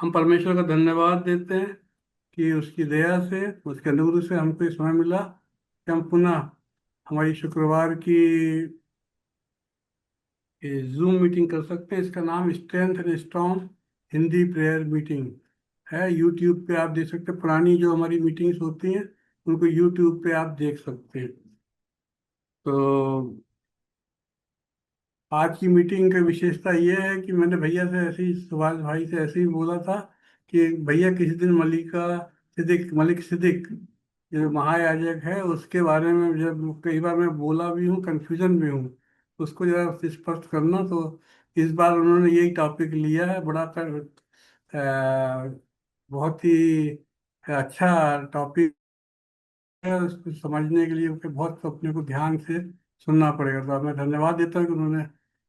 हम परमेश्वर का धन्यवाद देते हैं कि उसकी दया से, उसके अनुग्रह से हमको ये समय मिला कि हम पुनः हमारी शुक्रवार की जूम मीटिंग कर सकते हैं। इसका नाम strength and strong Hindi prayer meeting है। यूट्यूब पे आप देख सकते हैं, पुरानी जो हमारी मीटिंग्स होती हैं उनको यूट्यूब पे आप देख सकते हैं। तो आज की मीटिंग की विशेषता ये है कि मैंने भैया से ऐसे ही, सुभाष भाई से ऐसे ही बोला था कि भैया किसी दिन मलिक सिद्दीक जो महायाजक है उसके बारे में जब कई बार मैं बोला भी हूँ, कंफ्यूजन भी हूँ, उसको जरा स्पष्ट करना। तो इस बार उन्होंने यही टॉपिक लिया है। बहुत ही अच्छा टॉपिक है। उसको समझने के लिए बहुत अपने को ध्यान से सुनना पड़ेगा। तो मैं धन्यवाद देता हूँ कि उन्होंने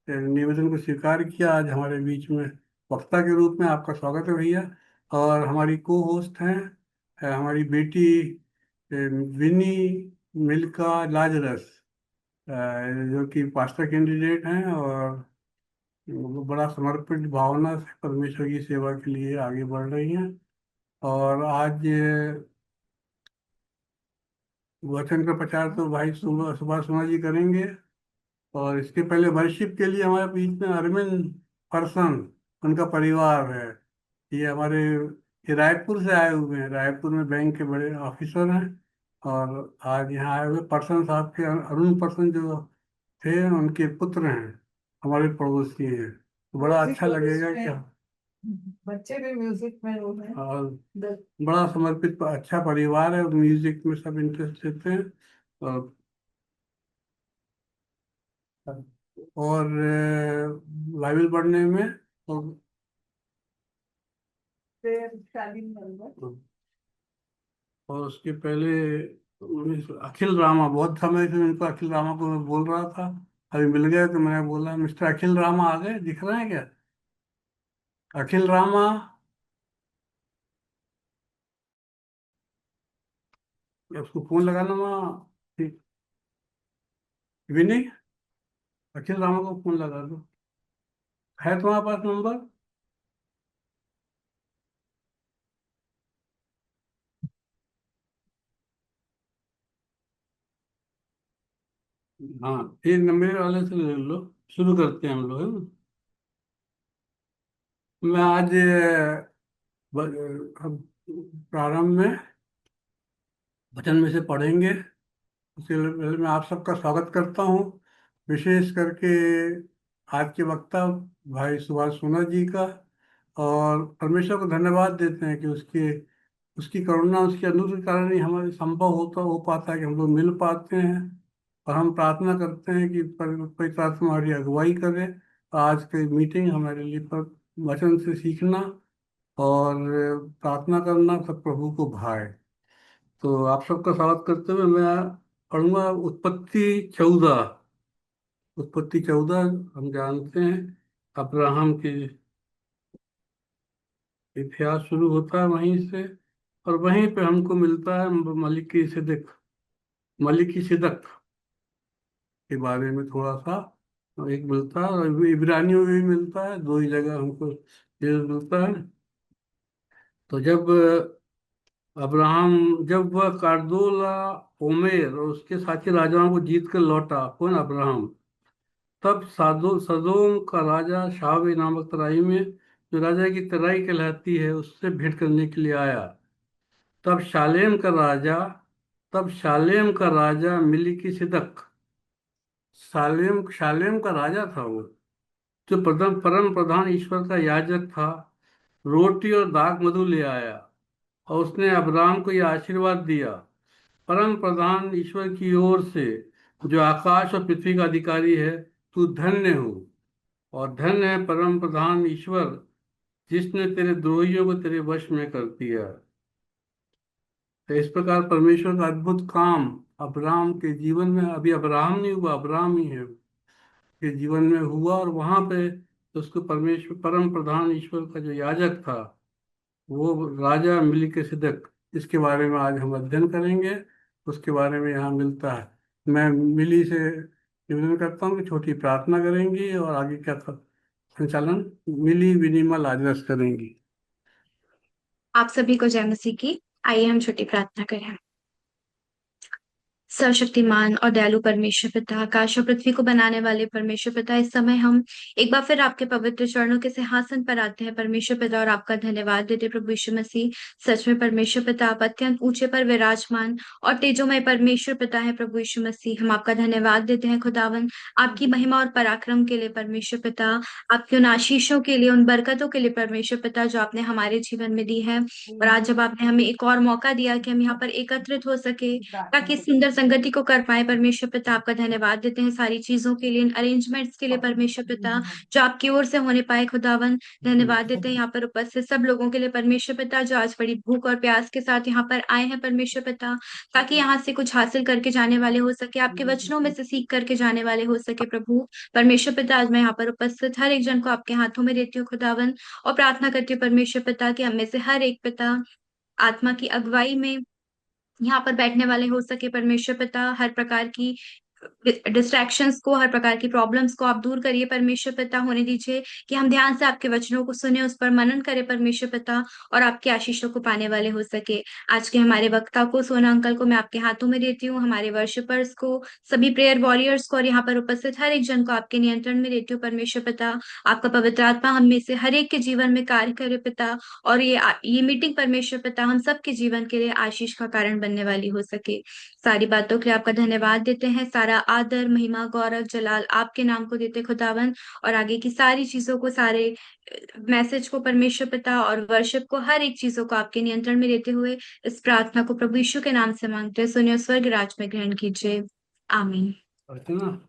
निवेदन को स्वीकार किया। आज हमारे बीच में वक्ता के रूप में आपका स्वागत है भैया। और हमारी को होस्ट हैं हमारी बेटी विनी मिल्का लाजरस, जो कि पास्टर कैंडिडेट हैं और वो बड़ा समर्पित भावना से परमेश्वर की सेवा के लिए आगे बढ़ रही हैं। और आज वचन का प्रचार तो भाई सुबह सुबह सोना जी करेंगे। और इसके पहले वर्शिप के लिए हमारे बीच में अरविंद पर्सन, उनका परिवार है। ये हमारे ये रायपुर से आए हुए हैं, रायपुर में बैंक के बड़े ऑफिसर हैं। और आज यहाँ आए हुए पर्सन साहब के, अरुण पर्सन जो थे, उनके पुत्र हैं, हमारे पड़ोसी हैं। तो बड़ा अच्छा लगेगा कि बच्चे भी म्यूजिक में वो हैं। और बड़ा समर्पित अच्छा परिवार है, म्यूजिक में सब इंटरेस्ट लेते हैं। और बाइबल पढ़ने में। और और उसके पहले अखिल रामा, बहुत समय से उनको अखिल रामा को मैं बोल रहा था, अभी मिल गए तो मैंने बोला मिस्टर अखिल रामा आ गए, दिख रहे हैं क्या? अखिल रामा, उसको फोन लगाना वहाँ। ठीक, विनी, अखिल रामा को फोन लगा दो। है तुम्हारे पास नंबर? हाँ, एक नंबर वाले से ले लो। शुरू करते हैं हम लोग, है ना? मैं आज अब प्रारंभ में वचन में से पढ़ेंगे। उससे पहले मैं आप सबका स्वागत करता हूँ, विशेष करके आज के वक्ता भाई सुभाष सोना जी का। और परमेश्वर को धन्यवाद देते हैं कि उसके उसकी करुणा, उसके अनुग्रह के कारण ही हमारे संभव हो पाता है कि हम लोग मिल पाते हैं। और हम प्रार्थना करते हैं कि पवित्र आत्मा हमारी अगुवाई करे। आज की मीटिंग हमारे लिए वचन से सीखना और प्रार्थना करना सब प्रभु को भाए। तो आप सबका स्वागत करते हुए मैं पढ़ूंगा उत्पत्ति 14। उत्पत्ति 14 हम जानते हैं, अब्राहम की इतिहास शुरू होता है वहीं से। और वहीं पे हमको मिलता है मलिकी सिदक के बारे में थोड़ा सा एक मिलता है। और इब्रानियों में भी मिलता है, दो ही जगह हमको ये मिलता है। तो जब वह कार्दोला ओमेर और उसके साथी राजाओं को जीत कर लौटा, कौन? अब्राहम। तब सदोम का राजा शावे नामक तराई में, जो राजा की तराई कहलाती है, उससे भेंट करने के लिए आया। तब शालेम का राजा तब शालेम का राजा मिलिकी सिदक, शालेम शालेम का राजा था वो, जो परम प्रधान ईश्वर का याजक था, रोटी और दाख मधु ले आया। और उसने अब्राम को यह आशीर्वाद दिया, परम प्रधान ईश्वर की ओर से, जो आकाश और पृथ्वी का अधिकारी है, तू धन्य हो। और धन्य है परम प्रधान ईश्वर, जिसने तेरे द्रोहियों को तेरे वश में कर दिया। तो इस प्रकार परमेश्वर का अद्भुत काम अब्राहम के जीवन में, अभी अब्राहम नहीं हुआ, अब्राहम ही है, के जीवन में हुआ। और वहां पे उसको परमेश्वर, परम प्रधान ईश्वर का जो याजक था, वो राजा मिलिकिसिदक, इसके बारे में आज हम अध्ययन करेंगे। उसके बारे में यहाँ मिलता है। मैं मिली से निवेदन करता हूँ कि छोटी प्रार्थना करेंगी और आगे क्या संचालन मिली विनिमल आदर्श करेंगी। आप सभी को जय मसीह की। आइए हम छोटी प्रार्थना करें। सर्वशक्तिमान और दयालु परमेश्वर पिता, आकाश और पृथ्वी को बनाने वाले परमेश्वर पिता, इस समय हम एक बार फिर आपके पवित्र चरणों के सिंहासन पर आते हैं परमेश्वर पिता, और आपका धन्यवाद देते हैं प्रभु यीशु मसीह। सच में परमेश्वर पिता, आप अत्यंत ऊंचे पर विराजमान और तेजोमय परमेश्वर पिता है प्रभु यीशु मसीह। हम आपका धन्यवाद देते हैं खुदावन, आपकी महिमा और पराक्रम के लिए परमेश्वर पिता, आपके उन आशीषों के लिए, उन बरकतों के लिए परमेश्वर पिता, जो आपने हमारे जीवन में दी है। और आज जब आपने हमें एक और मौका दिया कि हम यहाँ पर एकत्रित हो सके ताकि इस सुंदर संगति को कर पाए, परमेश्वर पिता आपका धन्यवाद देते हैं सारी चीजों के लिए, इन अरेंजमेंट्स के लिए परमेश्वर पिता, जो आपकी ओर से होने पाए खुदावन। धन्यवाद देते हैं यहाँ पर उपस्थित सब लोगों के लिए परमेश्वर पिता, जो आज बड़ी भूख और प्यास के साथ यहाँ पर आए हैं परमेश्वर पिता, ताकि यहाँ से कुछ हासिल करके जाने वाले हो सके, आपके वचनों में से सीख करके जाने वाले हो सके प्रभु। परमेश्वर पिता, आज मैं यहाँ पर उपस्थित हर एक जन को आपके हाथों में देती हूँ खुदावन, और प्रार्थना करती हूँ परमेश्वर पिता कि हम में से हर एक पिता आत्मा की अगुवाई में यहाँ पर बैठने वाले हो सके परमेश्वर पिता। हर प्रकार की डिस्ट्रैक्शंस को, हर प्रकार की प्रॉब्लम्स को आप दूर करिए परमेश्वर पिता, होने दीजिए कि हम ध्यान से आपके वचनों को सुने, उस पर मनन करें परमेश्वर पिता, और आपके आशीषों को पाने वाले हो सके। आज के हमारे वक्ता को, सोना अंकल को मैं आपके हाथों में देती हूँ, हमारे वर्शिपर्स को, सभी प्रेयर वॉरियर्स को, और यहाँ पर उपस्थित हर एक जन को आपके नियंत्रण में देती हूँ परमेश्वर पिता। आपका पवित्र आत्मा हम में से हर एक के जीवन में कार्य करे पिता, और ये मीटिंग परमेश्वर पिता हम सबके जीवन के लिए आशीष का कारण बनने वाली हो सके। सारी बातों के लिए आपका धन्यवाद देते हैं, सारा आदर महिमा गौरव जलाल आपके नाम को देते खुदावन, और आगे की सारी चीजों को, सारे मैसेज को परमेश्वर पिता, और वर्शिप को, हर एक चीजों को आपके नियंत्रण में लेते हुए इस प्रार्थना को प्रभु यीशु के नाम से मांगते हैं, सुनिए स्वर्ग राज में ग्रहण कीजिए। आमीन। अर्चना,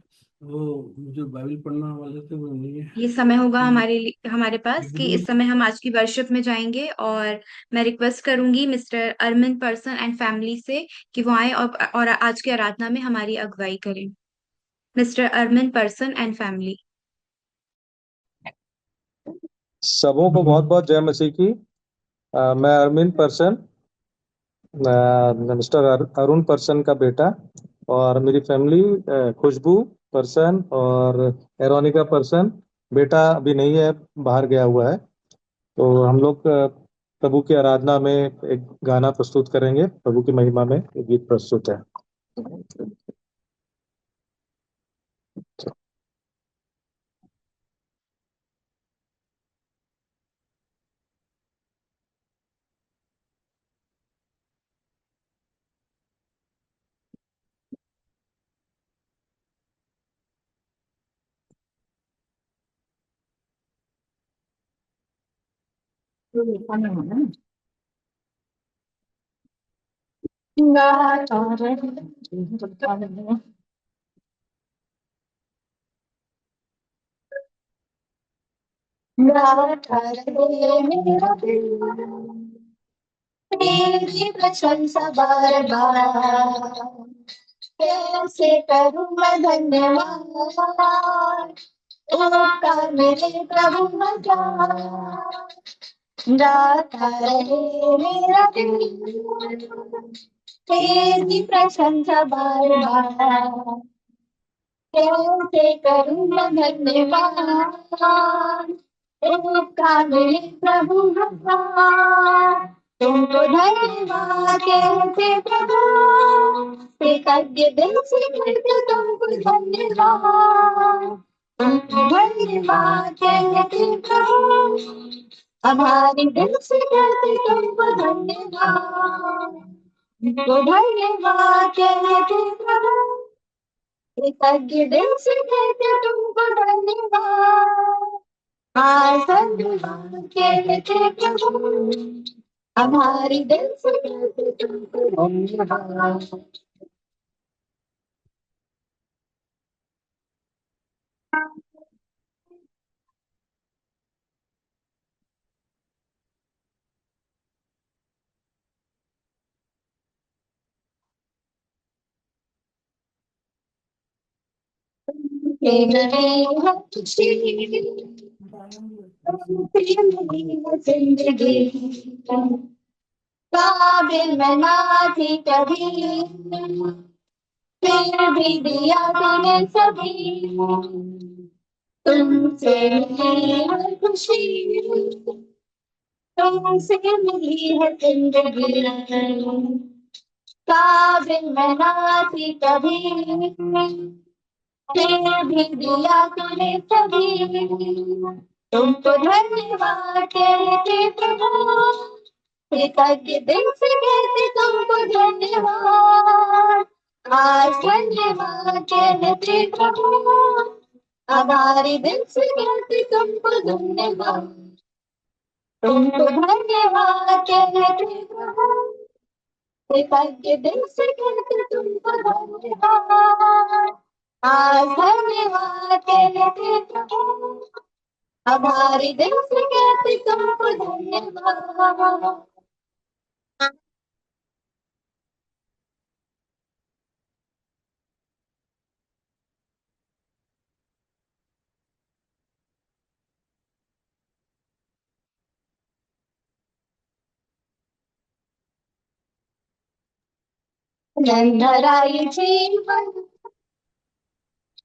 वो जो बाइबल पढ़ने वाले थे वो नहीं है। ये समय होगा हमारे पास कि इस समय हम आज की वर्शिप में जाएंगे, और मैं रिक्वेस्ट करूंगी mister Arvind Pearson and family से कि वो आए और आज की आराधना में हमारी अगुवाई करें। Mister Arvind Pearson and family. सबों को बहुत बहुत जय मसीह की। मैं Arvind Pearson, mister Arun Pearson का बेटा, और मेरी फैमिली खुशबू पर्सन और एरोनिका पर्सन। बेटा अभी नहीं है, बाहर गया हुआ है। तो हम लोग प्रभु की आराधना में एक गाना प्रस्तुत करेंगे। प्रभु की महिमा में एक गीत प्रस्तुत है। तेरी प्रशंसा बार बार कैसे करूं मैं धन्यवाद। उपकार मेरे प्रभु मजा गाता रहे मेरा दिल, तेरी प्रशंसा बार बार कैसे करूं मैं धन्यवाद। उपकार मेरे प्रभु मजा, तुमको धन्यवाद कहते प्रभु, कृतज्ञ दिल से कहते तुमको धन्यवाद। तुमको धन्यवाद कहते प्रभु, हमारे दिल से कहते तुमको धन्यवाद। तुमको धन्यवाद कहते प्रभु, कृतज्ञ दिल से कहते तुमको धन्यवाद। धन्यवाद कहते प्रभु, हमारी दिल से कहते तुमको धन्यवाद। जिंदगी काबिल मैं ना थी कभी, फिर भी दिया तूने सभी। तुमसे मिली हर खुशी तुमसे मिली है जिंदगी, काबिल मैं ना थी कभी, फिर भी दिया तूने सभी। तुमको धन्यवाद कहते प्रभु, कृतज्ञ दिल से कहते तुमको धन्यवाद। आज धन्यवाद कहते प्रभु, हमारे दिल से कहते तुमको धन्यवाद। तुमको धन्यवाद कहते प्रभु, कृतज्ञ दिल से कहते तुमको धन्यवाद। आज धन्यवाद कहते प्रभु, हमारे दिल से कहते तुमको धन्यवाद। नन्हरा ये जीवन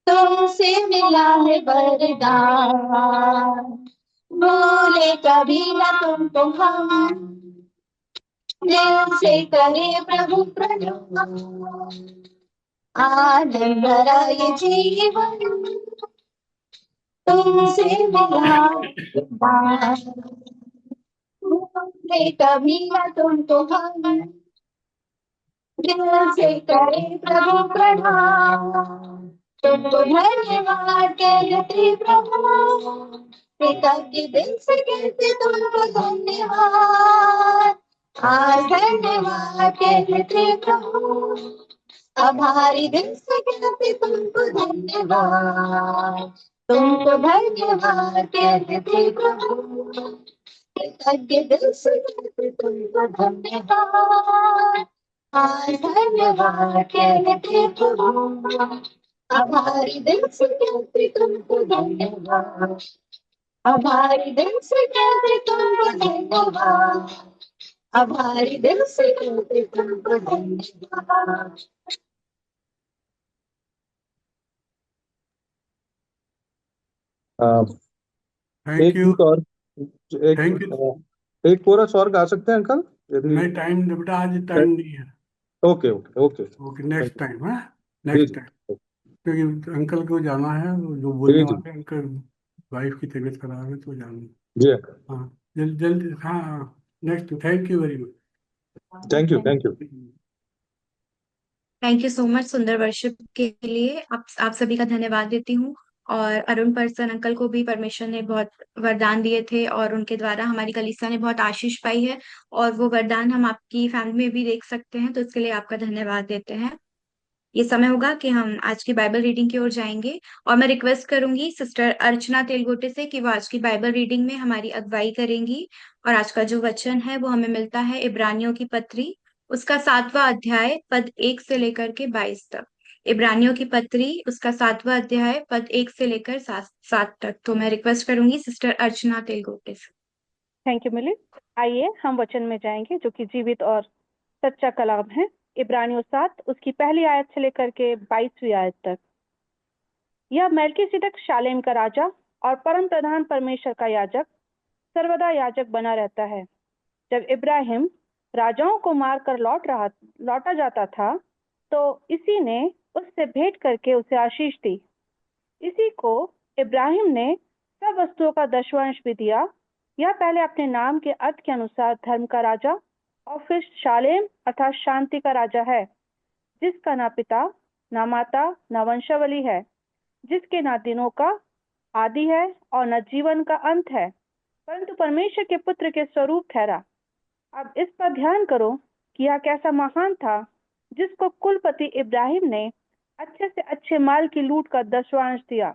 तुमसे मिला है वरदान, भूले कभी न तुमको हम, दिल से करे प्रभु प्रणाम। आनंद भरा ये जीवन तुमसे मिला वरदान, भूले कभी न तुमको हम, दिल से करे प्रभु प्रणाम। तुमको धन्यवाद कहते प्रभु, कृतज्ञ दिल से कहते तुमको धन्यवाद। आज धन्यवाद कहते प्रभु, आभारी दिल से कहते तुमको धन्यवाद। तुमको धन्यवाद कहते प्रभु, कृतज्ञ दिल से कहते तुमको धन्यवाद। आज धन्यवाद कहते प्रभु, आभारी दिल से कहते तुमको धन्यवाद। आभारी दिल से कहते तुमको धन्यवाद। आभारी दिल से कहते तुमको धन्यवाद। थैंक एक यू। गीत और, एक थैंक यू। एक कोरस और गा सकते हैं अंकल यदि? नहीं, टाइम बेटा आज टाइम नहीं है। Okay okay okay. Okay, next time है। जी नेक्स्ट जी। टाइम, क्योंकि अंकल को जाना है, वो जो जी बोलने जी वाले हैं, उनका वाइफ की तबीयत खराब है तो जाना है। जी अंकल। हाँ, जल्द जल्द, हाँ हाँ। Next, thank you very thank you thank you. Much. Thank you so much सुंदर वर्शिप के लिए आप सभी का धन्यवाद देती हूँ। और अरुण पर्सन अंकल को भी परमेश्वर ने बहुत वरदान दिए थे और उनके द्वारा हमारी कलीसिया ने बहुत आशीष पाई है, और वो वरदान हम आपकी फैमिली में भी देख सकते हैं, तो इसके लिए आपका धन्यवाद देते हैं। ये समय होगा कि हम आज की बाइबल रीडिंग की ओर जाएंगे, और मैं रिक्वेस्ट करूंगी सिस्टर अर्चना तेलगोटे से कि वो आज की बाइबल रीडिंग में हमारी अगुवाई करेंगी। और आज का जो वचन है वो हमें मिलता है इब्रानियों की पत्री, उसका 7वां अध्याय पद 1 से लेकर के 22 तक। इब्रानियों की पत्री उसका 7वां अध्याय पद 1 से लेकर 7 तक। तो मैं रिक्वेस्ट करूंगी सिस्टर अर्चना तेलगोटे से। थैंक यू मिली। आइए हम वचन में जाएंगे जो कि जीवित और सच्चा कलाम है। इब्रानियों 7 उसकी पहली आयत से लेकर के 22वीं आयत तक। यह मेल्कीसिदक शालेम का राजा और परम प्रधान परमेश्वर का याजक सर्वदा याजक बना रहता है। जब इब्राहिम राजाओं को मारकर लौटा जाता था, तो इसी ने उससे भेंट करके उसे आशीष दी। इसी को इब्राहिम ने सब वस्तुओं का दशवांश भी दिया। यह पहले अपने नाम के अर्थ के अनुसार धर्म का राजा और फिर शालेम अर्थात शांति का राजा है, जिसका ना पिता ना माता ना वंशावली है, जिसके ना दिनों का आदि है और न जीवन का अंत है, परंतु परमेश्वर के पुत्र के स्वरूप ठहरा। अब इस पर ध्यान करो कि यह कैसा महान था, जिसको कुलपति इब्राहिम ने अच्छे से अच्छे माल की लूट का दशवांश दिया।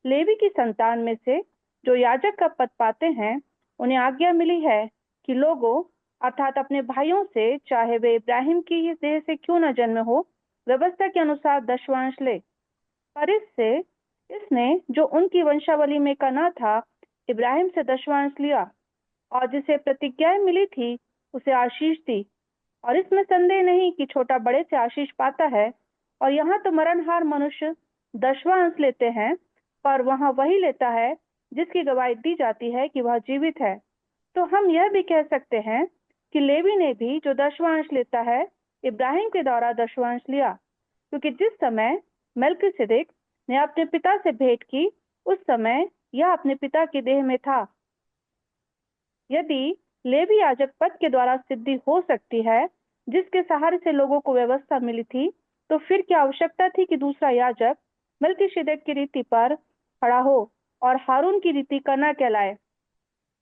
लेवी की संतान में से जो याजक का पद पाते हैं, उन्हें आज्ञा मिली है कि लोगों अर्थात अपने भाइयों से, चाहे वे इब्राहिम की देह से क्यों न जन्म हो, व्यवस्था के अनुसार दशवांश ले। पर इसने जो उनकी वंशावली में का न था, इब्राहिम से दशवांश लिया, और जिसे प्रतिज्ञाएं मिली थी उसे आशीष दी। और इसमें संदेह नहीं कि छोटा बड़े से आशीष पाता है। और यहाँ तो मरणहार मनुष्य दशवांश लेते हैं, पर वहाँ वही लेता है जिसकी गवाही दी जाती है कि वह जीवित है। तो हम यह भी कह सकते हैं कि लेवी ने भी जो दशवांश लेता है, इब्राहिम के द्वारा दशवांश लिया, क्योंकि जिस समय मेल्किसेदेक ने अपने पिता से भेंट की, उस समय यह अपने पिता की देह में था। यदि लेवी याजक पद के द्वारा सिद्धि हो सकती है, जिसके सहारे से लोगों को व्यवस्था मिली थी, तो फिर क्या आवश्यकता थी कि दूसरा याजक मेल्किसेदेक की रीति पर खड़ा हो और हारून की रीति का न कहलाए?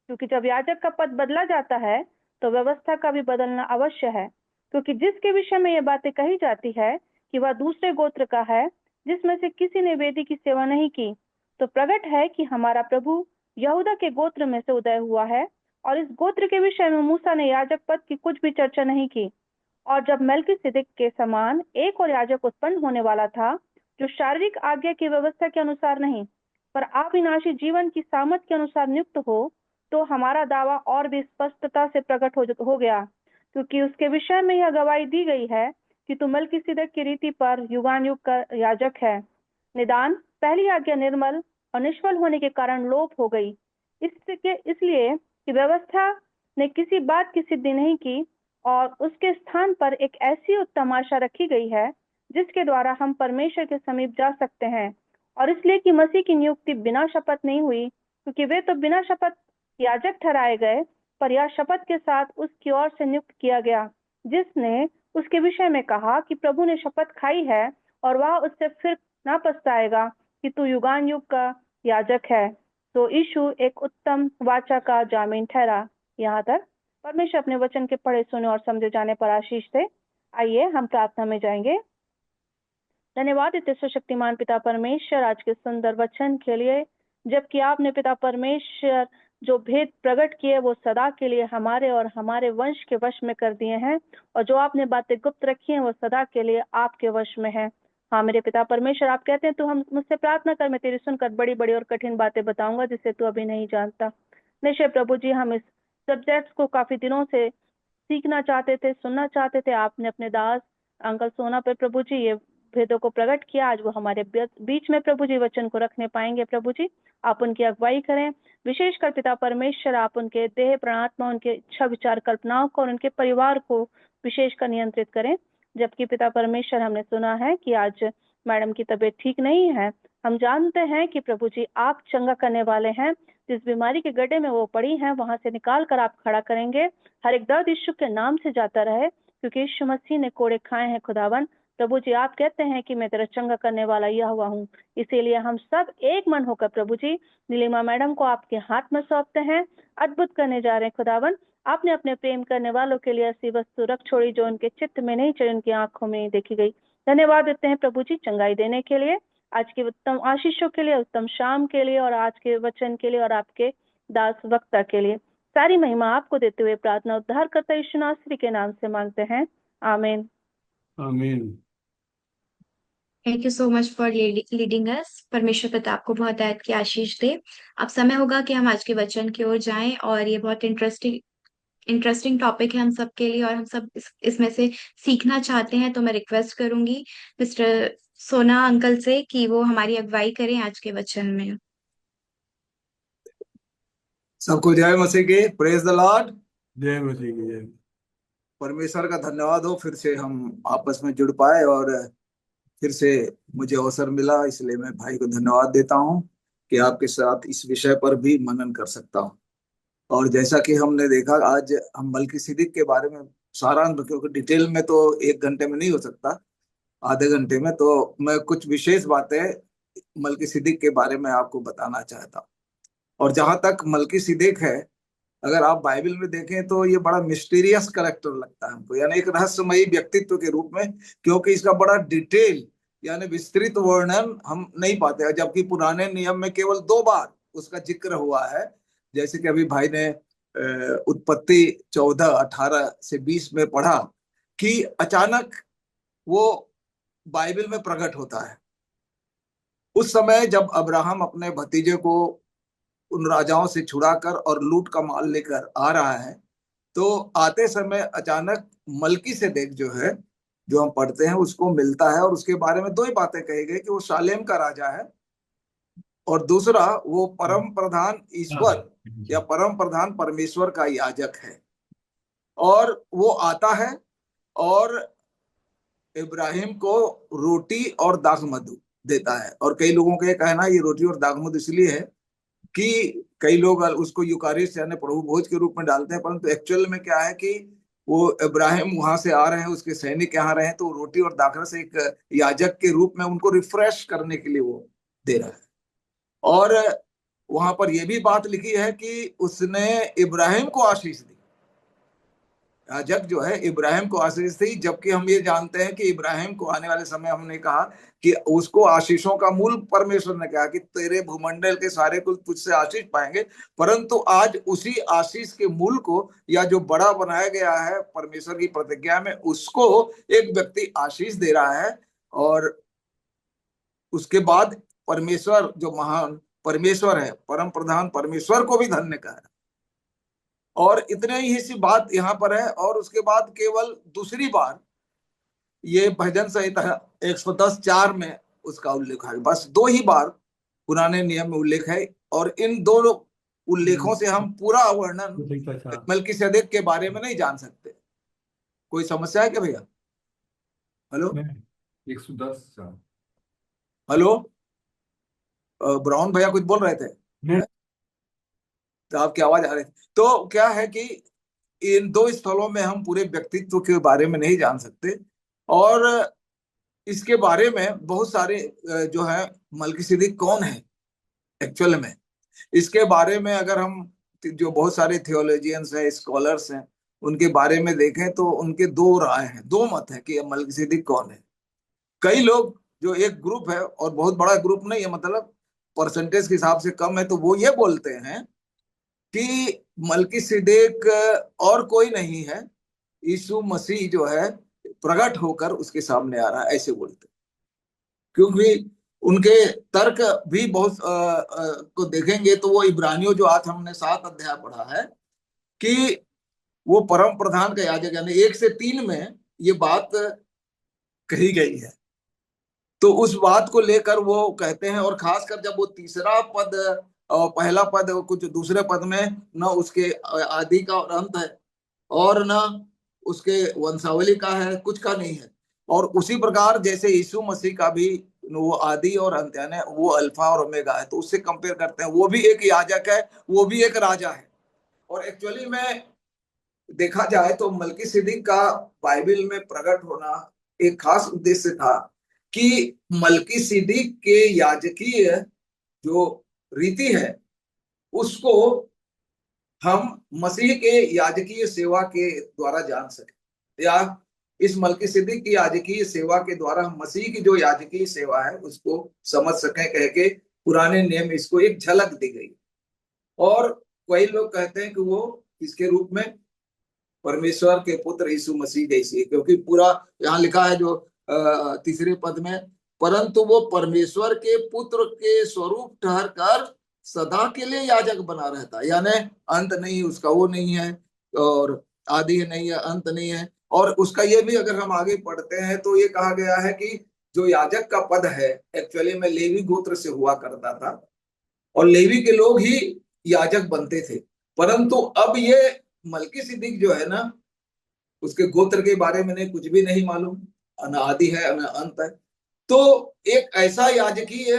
क्योंकि जब याजक का पद बदला जाता है, तो व्यवस्था का भी बदलना अवश्य है, क्योंकि जिसके विषय में ये बातें कही जाती है कि वह दूसरे गोत्र का है, जिसमें से किसी ने वेदी की सेवा नहीं की, तो प्रकट है कि हमारा प्रभु यहूदा के गोत्र में से उदय हुआ है, और इस गोत्र के विषय में मूसा ने याजक पद की कुछ भी चर्चा नहीं की। और जब मेल्किसेदेक के समान एक और याजक उत्पन्न होने वाला था, जो शारीरिक आज्ञा की व्यवस्था के अनुसार नहीं, पर अविनाशी जीवन की सामर्थ के अनुसार नियुक्त हो, तो हमारा दावा और भी स्पष्टता से प्रकट हो गया, क्योंकि उसके विषय में यह गवाही दी गई है कि तू मेल्किसेदेक की रीति पर युगानुयुग का याजक है। निदान पहली आज्ञा निर्मल और निष्फल होने के कारण लोप हो गई, इसलिए कि व्यवस्था ने किसी बात की सिद्धि नहीं की, और उसके स्थान पर एक ऐसी उत्तम आशा रखी गई है जिसके द्वारा हम परमेश्वर के समीप जा सकते हैं। और इसलिए कि मसीह की नियुक्ति बिना शपथ नहीं हुई, क्योंकि वे तो बिना शपथ याजक ठहराए गए, पर यह शपथ के साथ उसकी ओर से नियुक्त किया गया, जिसने उसके विषय में कहा कि प्रभु ने शपथ खाई है और वह उससे फिर ना पछताएगा कि तू युगान युग का याजक है। तो यीशु एक उत्तम वाचा का जामीन ठहरा। यहाँ तक परमेश्वर अपने वचन के पढ़े सुने और समझे जाने पर आशीष दे। आइए हम प्रार्थना में जाएंगे। धन्यवाद इतने सर्वशक्तिमान पिता परमेश्वर आज के सुंदर वचन के लिए, जबकि आपने पिता परमेश्वर जो भेद प्रकट किए वो सदा के लिए हमारे और हमारे वंश के वश में कर दिए हैं, और जो आपने बातें गुप्त रखी हैं वो सदा के लिए आपके वश में है। हाँ मेरे पिता परमेश्वर, आप कहते हैं तू हम मुझसे प्रार्थना कर, मैं तेरी सुनकर बड़ी बड़ी और कठिन बातें बताऊंगा जिसे तू अभी नहीं जानता। निश्चय प्रभु जी, हम इस सब्जेक्ट्स को काफी दिनों से सीखना चाहते थे, सुनना चाहते थे। आपने अपने दास अंकल सोना पर प्रभु जी ये भेदों को प्रकट किया, आज वो हमारे बीच में प्रभु जी वचन को रखने पाएंगे। प्रभु जी आप उनकी अगुवाई करें, विशेषकर पिता परमेश्वर आप उनके देह प्राणात्मा, उनके इच्छा विचार कल्पनाओं को और उनके परिवार को विशेषकर नियंत्रित करें। जबकि पिता परमेश्वर हमने सुना है कि आज मैडम की तबीयत ठीक नहीं है, हम जानते हैं कि प्रभु जी आप चंगा करने वाले हैं। जिस बीमारी के गड्ढे में वो पड़ी हैं वहां से निकाल कर आप खड़ा करेंगे। हर एक दर्द यीशु के नाम से जाता रहे, क्योंकि यीशु मसीह ने कोड़े खाए हैं। खुदावन प्रभु जी आप कहते हैं कि मैं तेरा चंगा करने वाला यह हुआ हूँ, इसीलिए हम सब एक मन होकर प्रभु जी नीलिमा मैडम को आपके हाथ में सौंपते हैं। अद्भुत करने जा रहे हैं खुदावन। आपने अपने प्रेम करने वालों के लिए ऐसी वस्तु रख छोड़ी जो उनके चित्त में नहीं चढ़ी, उनकी आंखों में नहीं देखी गई। धन्यवाद देते हैं प्रभु जी चंगाई देने के लिए, आज की उत्तम आशीषों के लिए, उत्तम शाम के लिए, और आज के वचन के लिए, और आपके दास वक्ता के लिए। सारी महिमा आपको देते हुए प्रार्थना उद्धार करता यीशु नासरी के नाम से मांगते हैं, आमीन। आमीन। Thank you so much for leading us. परमेश्वर पिता आपको बहुत आयत की आशीष दे। अब समय होगा कि हम आज के वचन की ओर जाएं, और ये बहुत इंटरेस्टिंग टॉपिक है हम सब के लिए, और हम सब इसमें से सीखना चाहते हैं। तो मैं रिक्वेस्ट करूंगी मिस्टर सोना अंकल से कि वो हमारी अगुवाई करें आज के वचन में। सबको जय मसीह की, प्रेज द लॉर्ड। जय मसीह की जय। परमेश्वर का धन्यवाद हो, फिर से हम आपस में जुड़ पाए और फिर से मुझे अवसर मिला, इसलिए मैं भाई को धन्यवाद देता हूं कि आपके साथ इस विषय पर भी मनन कर सकता हूं। और जैसा कि हमने देखा, आज हम मलकीसिदक के बारे में सारांश, क्योंकि डिटेल में तो 1 घंटे में नहीं हो सकता, आधे घंटे में, तो मैं कुछ विशेष बातें मलकीसिदक के बारे में आपको बताना चाहता हूँ। और जहां तक मलकीसिदक है, अगर आप बाइबल में देखें तो ये बड़ा मिस्टीरियस कैरेक्टर लगता है हमको, यानी एक रहस्यमयी व्यक्तित्व के रूप में, क्योंकि इसका बड़ा डिटेल यानी विस्तृत वर्णन हम नहीं पाते, जबकि पुराने नियम में केवल 2 बार उसका जिक्र हुआ है। जैसे कि अभी भाई ने उत्पत्ति 14:18 से 20 में पढ़ा कि अचानक वो बाइबल में प्रकट होता है। उस समय जब अब्राहम अपने भतीजे को उन राजाओं से छुड़ाकर और लूट का माल लेकर आ रहा है, तो आते समय अचानक मलकीसेदेक जो है, जो हम पढ़ते हैं, उसको मिलता है, और उसके बारे में 2 ही बातें कही गई कि वो शालेम का राजा है, और दूसरा वो परम प्रधान ईश्वर या परम प्रधान परमेश्वर का याजक है, और वो आता है और इब्राहिम को रोटी और दाख मधु देता है। और कई लोगों का ये कहना है ये रोटी और दाख मधु इसलिए है कि कई लोग उसको यूकारिस्ट यानी प्रभु भोज के रूप में डालते हैं, परंतु एक्चुअल में क्या है कि वो इब्राहिम वहां से आ रहे हैं, उसके सैनिक यहाँ रहे हैं, तो रोटी और दाखरस एक याजक के रूप में उनको रिफ्रेश करने के लिए वो दे रहा है। और वहां पर यह भी बात लिखी है कि उसने इब्राहिम को आशीष दी, याजक जो है इब्राहिम को आशीष दी, जबकि हम ये जानते हैं कि इब्राहिम को आने वाले समय हमने कहा कि उसको आशीषों का मूल परमेश्वर ने कहा कि तेरे भूमंडल के सारे कुल तुझसे आशीष पाएंगे। परंतु आज उसी आशीष के मूल को या जो बड़ा बनाया गया है परमेश्वर की प्रतिज्ञा में, उसको एक व्यक्ति आशीष दे रहा है, और उसके बाद परमेश्वर जो महान परमेश्वर है, परम प्रधान परमेश्वर को भी धन्य कहा। और इतने ही सी बात यहाँ पर है। और उसके बाद केवल दूसरी बार ये भजन संहिता 110:4 में उसका उल्लेख है, बस 2 ही बार पुराने नियम में उल्लेख है, और इन दोनों उल्लेखों से हम पूरा वर्णन मल्कीसेदेक के बारे में नहीं जान सकते। कोई समस्या है क्या भैया? हेलो 110। हेलो ब्राउन भैया कुछ बोल रहे थे तो आपकी आवाज आ रही थी। तो क्या है कि इन 2 स्थलों में हम पूरे व्यक्तित्व के बारे में नहीं जान सकते, और इसके बारे में बहुत सारे जो है मल्कीसेदेक कौन है एक्चुअल में, इसके बारे में अगर हम जो बहुत सारे थियोलॉजियंस हैं, स्कॉलर्स हैं, उनके बारे में देखें तो उनके 2 राय हैं, 2 मत है कि मल्कीसेदेक कौन है। कई लोग जो एक ग्रुप है, और बहुत बड़ा ग्रुप नहीं है, मतलब परसेंटेज के हिसाब से कम है, तो वो ये बोलते हैं कि मल्कीसेदेक और कोई नहीं है, यीशु मसीह जो है प्रकट होकर उसके सामने आ रहा है, ऐसे बोलते हैं। क्योंकि उनके तर्क भी बहुत को देखेंगे तो वो इब्रानियों जो आज हमने 7 अध्याय पढ़ा है कि वो परम प्रधान का याजक, यानी 1 से 3 में ये बात कही गई है। तो उस बात को लेकर वो कहते हैं, और खासकर जब वो तीसरा पद और पहला पद कुछ दूसरे पद में न उसके आदि का और अंत है, और न उसके वंशावली का है, कुछ का नहीं है। और उसी प्रकार जैसे यीशु मसीह का भी वो आदि और अंत है, वो अल्फा और ओमेगा है, तो उससे कंपेयर करते हैं। वो भी एक याजक है, वो भी एक राजा है। और एक्चुअली में देखा जाए तो मल्कीसेदेक का बाइबल में प्रकट होना एक खास उद्देश्य था कि मल्कीसेदेक के याजकीय जो रीति है उसको हम मसीह के याजकीय सेवा के द्वारा जान सके, या इस मल्कीसेदेक की याजकीय सेवा के द्वारा हम मसीह की जो याजकीय सेवा है उसको समझ सकें, कह के पुराने नियम में इसको एक झलक दी गई। और कई लोग कहते हैं कि वो इसके रूप में परमेश्वर के पुत्र यीशु मसीह जैसी है, क्योंकि पूरा यहाँ लिखा है जो तीसरे पद में, परंतु वो परमेश्वर के पुत्र के स्वरूप ठहर कर सदा के लिए याजक बना रहता है, यानी अंत नहीं उसका, वो नहीं है, और आदि नहीं है, अंत नहीं है। और उसका ये भी अगर हम आगे पढ़ते हैं तो ये कहा गया है कि जो याजक का पद है एक्चुअली में लेवी गोत्र से हुआ करता था, और लेवी के लोग ही याजक बनते थे। परंतु अब ये मल्कीसेदेक जो है ना, उसके गोत्र के बारे में नहीं, कुछ भी नहीं मालूम, न आदि है न अंत है। तो एक ऐसा याजकीय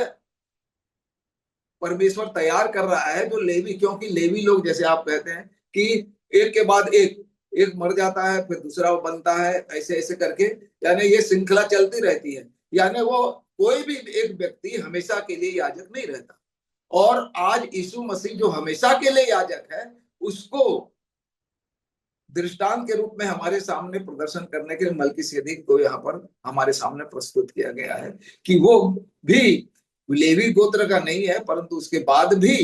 परमेश्वर तैयार कर रहा है जो लेवी, क्योंकि लेवी लोग जैसे आप कहते हैं कि एक के बाद एक मर जाता है, फिर दूसरा बनता है, ऐसे ऐसे करके, यानी ये श्रृंखला चलती रहती है, यानी वो कोई भी एक व्यक्ति हमेशा के लिए याजक नहीं रहता। और आज यीशु मसीह जो हमेशा के लिए याजक है, उसको दृष्टांत के रूप में हमारे सामने प्रदर्शन करने के लिए मल्कीसेदेक को यहाँ पर हमारे सामने प्रस्तुत किया गया है कि वो भी लेवी गोत्र का नहीं है, परंतु उसके बाद भी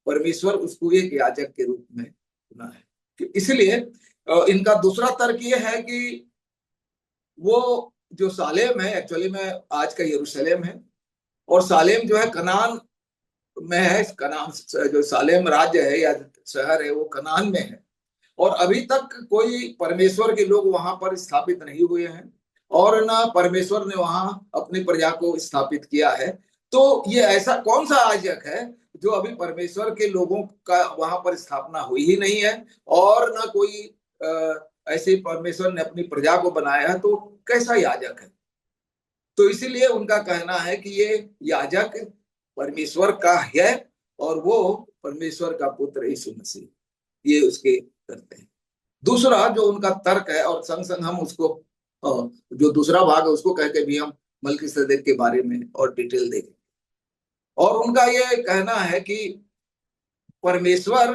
परमेश्वर उसको एक याजक के रूप में चुना है। इसलिए इनका दूसरा तर्क ये है कि वो जो सालेम है एक्चुअली में आज का यरूशलेम है, और सालेम जो है कनान में है। कनान जो सालेम राज्य है या शहर है वो कनान में है, और अभी तक कोई परमेश्वर के लोग वहां पर स्थापित नहीं हुए हैं, और ना परमेश्वर ने वहां अपनी प्रजा को स्थापित किया है। तो ये ऐसा कौन सा याजक है जो अभी परमेश्वर के लोगों का वहां पर स्थापना हुई ही नहीं है, और न कोई ऐसे परमेश्वर ने अपनी प्रजा को बनाया है, तो कैसा याजक है। तो इसीलिए उनका कहना है कि ये याजक परमेश्वर का है, और वो परमेश्वर का पुत्र यीशु मसीह, ये उसके करते हैं। दूसरा जो उनका तर्क है, और संग संग हम उसको जो दूसरा भाग है उसको कह के भी हम मलकीसेदेक के बारे में और डिटेल देखें। और उनका ये कहना है कि परमेश्वर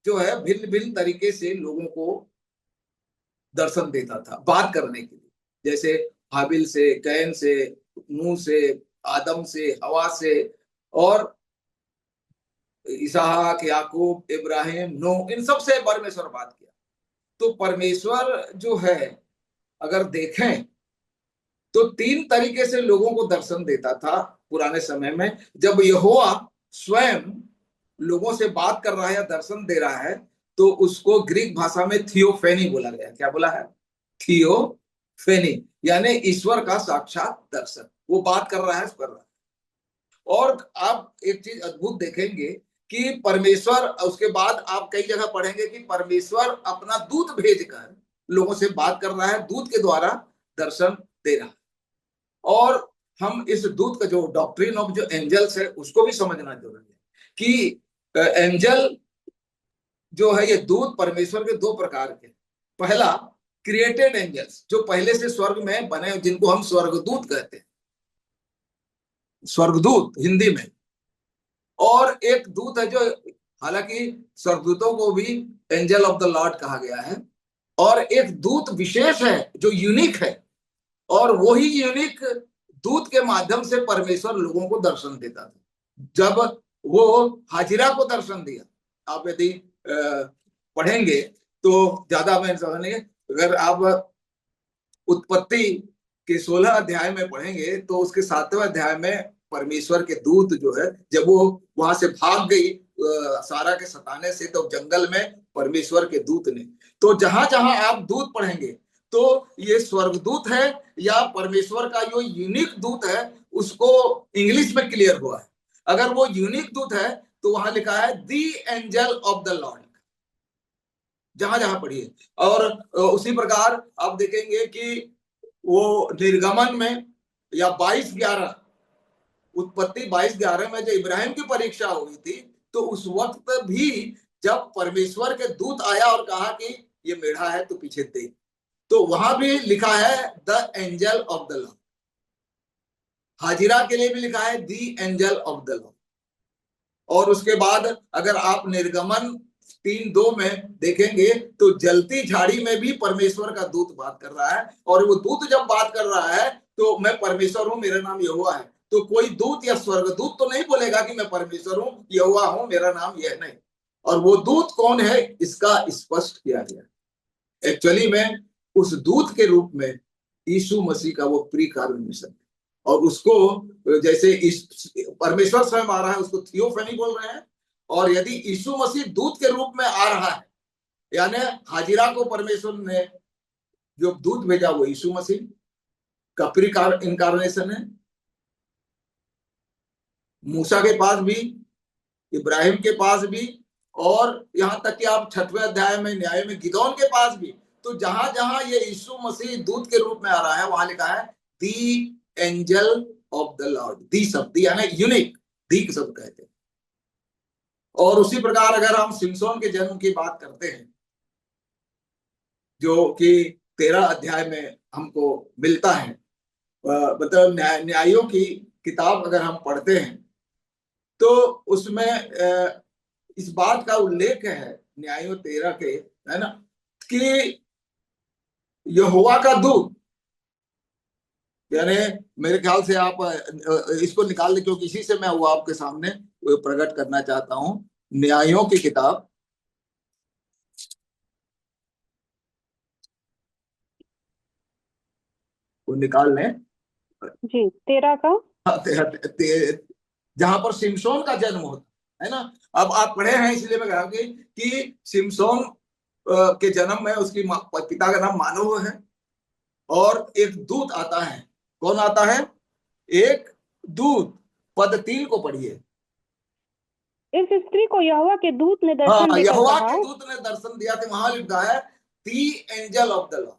जो है भिन्न भिन्न तरीके से लोगों को दर्शन देता था बात करने के लिए, जैसे हाबिल से, कैन से, नूह से, आदम से, हवा से, और इसहाक, याकूब, इब्राहिम, नूह, इन सब से परमेश्वर बात किया। तो परमेश्वर जो है अगर देखें तो तीन तरीके से लोगों को दर्शन देता था पुराने समय में। जब यहोवा स्वयं लोगों से बात कर रहा है या दर्शन दे रहा है, तो उसको ग्रीक भाषा में थियोफेनी बोला गया। क्या बोला है? थियोफेनी, यानी ईश्वर का साक्षात दर्शन। वो बात कर रहा है, कर रहा है। और आप एक चीज अद्भुत देखेंगे कि परमेश्वर, उसके बाद आप कई जगह पढ़ेंगे कि परमेश्वर अपना दूत भेजकर लोगों से बात कर रहा है, दूत के द्वारा दर्शन दे रहा है। और हम इस दूत का जो डॉक्ट्रिन ऑफ जो एंजल्स है उसको भी समझना जरूरी है कि एंजल जो है, ये दूत परमेश्वर के दो प्रकार के। पहला क्रिएटेड एंजल्स, जो पहले से स्वर्ग में बने, जिनको हम स्वर्गदूत कहते हैं, स्वर्गदूत हिंदी में। और एक दूत है जो, हालांकि स्वर्गदूतों को भी एंजल ऑफ द लॉर्ड कहा गया है। और एक दूत विशेष है जो यूनिक है, और वही यूनिक दूत के माध्यम से परमेश्वर लोगों को दर्शन देता था। जब वो हाजिरा को दर्शन दिया, आप यदि पढ़ेंगे तो ज्यादा मैं समझेंगे। अगर आप उत्पत्ति के 16 अध्याय में पढ़ेंगे तो उसके 7वें अध्याय में परमेश्वर के दूत जो है, जब वो वहां से भाग गई सारा के सताने से, तो जंगल में परमेश्वर के दूत ने, तो जहां जहां आप दूत पढ़ेंगे तो ये स्वर्गदूत है या परमेश्वर का जो यूनिक दूत है, उसको इंग्लिश में क्लियर हुआ है। अगर वो यूनिक दूत है तो वहां लिखा है the angel of the Lord, जहां जहां पढ़िए। और उसी प्रकार आप देखेंगे कि वो निर्गमन में या 22:11, उत्पत्ति 22:11 में जो इब्राहिम की परीक्षा हुई थी, तो उस वक्त भी जब परमेश्वर के दूत आया और कहा कि ये मेढ़ा है तो पीछे दे, तो वहां भी लिखा है the angel of the Lord. हाजिरा के लिए भी लिखा है the angel of the Lord. और उसके बाद अगर आप निर्गमन 3:2 में देखेंगे तो जलती झाड़ी में भी परमेश्वर का दूत बात कर रहा है। और वो दूत जब बात कर रहा है तो मैं परमेश्वर हूं, मेरा नाम यहोवा है, तो कोई दूत या स्वर्गदूत तो नहीं बोलेगा कि मैं परमेश्वर हूं, यहोवा हूं, मेरा नाम यह नहीं। और वो दूत कौन है इसका स्पष्ट किया गया। एक्चुअली में उस दूत के रूप में यीशु मसीह का वो प्री कार्निशन, और उसको जैसे परमेश्वर स्वयं आ रहा है उसको थियोफेनी बोल रहे हैं। और यदि यीशु मसीह दूत के रूप में आ रहा है, यानी हाजिरा को परमेश्वर ने जो दूत भेजा वो यीशु मसीह का प्री इनकारनेशन है। मूसा के पास भी, इब्राहिम के पास भी, और यहां तक कि आप 6वें अध्याय में न्याय में गिदोन के पास भी। तो जहां जहां ये यीशु मसीह दूत के रूप में आ रहा है वहां लिखा है the angel of the Lord. दी शब्द यानी यूनिक, दी शब्द कहते हैं। और उसी प्रकार अगर हम सिमसोन के जन्म की बात करते हैं, जो कि 13 अध्याय में हमको मिलता है, मतलब न्यायों की किताब अगर हम पढ़ते हैं तो उसमें इस बात का उल्लेख है न्यायों 13 के, है ना, कि यहोवा का दूत, यानी मेरे ख्याल से आप इसको निकाल लें, क्योंकि इसी से मैं वो आपके सामने प्रकट करना चाहता हूं। न्यायों की किताब को निकाल लें जी 13 का। जहां पर सिमसोन का जन्म होता है ना। अब आप पढ़े हैं इसलिए मैं कहा कि सिमसोन के जन्म में उसकी पिता का नाम मानोह है, और एक दूत आता है। कौन आता है? एक दूत। पद 3 को पढ़िए। इस स्त्री को यहोवा के दूत ने दर्शन हाँ, देकर यहोवा कहा, के दूत ने दर्शन दिया था, वहां लिखा है the angel of the Lord.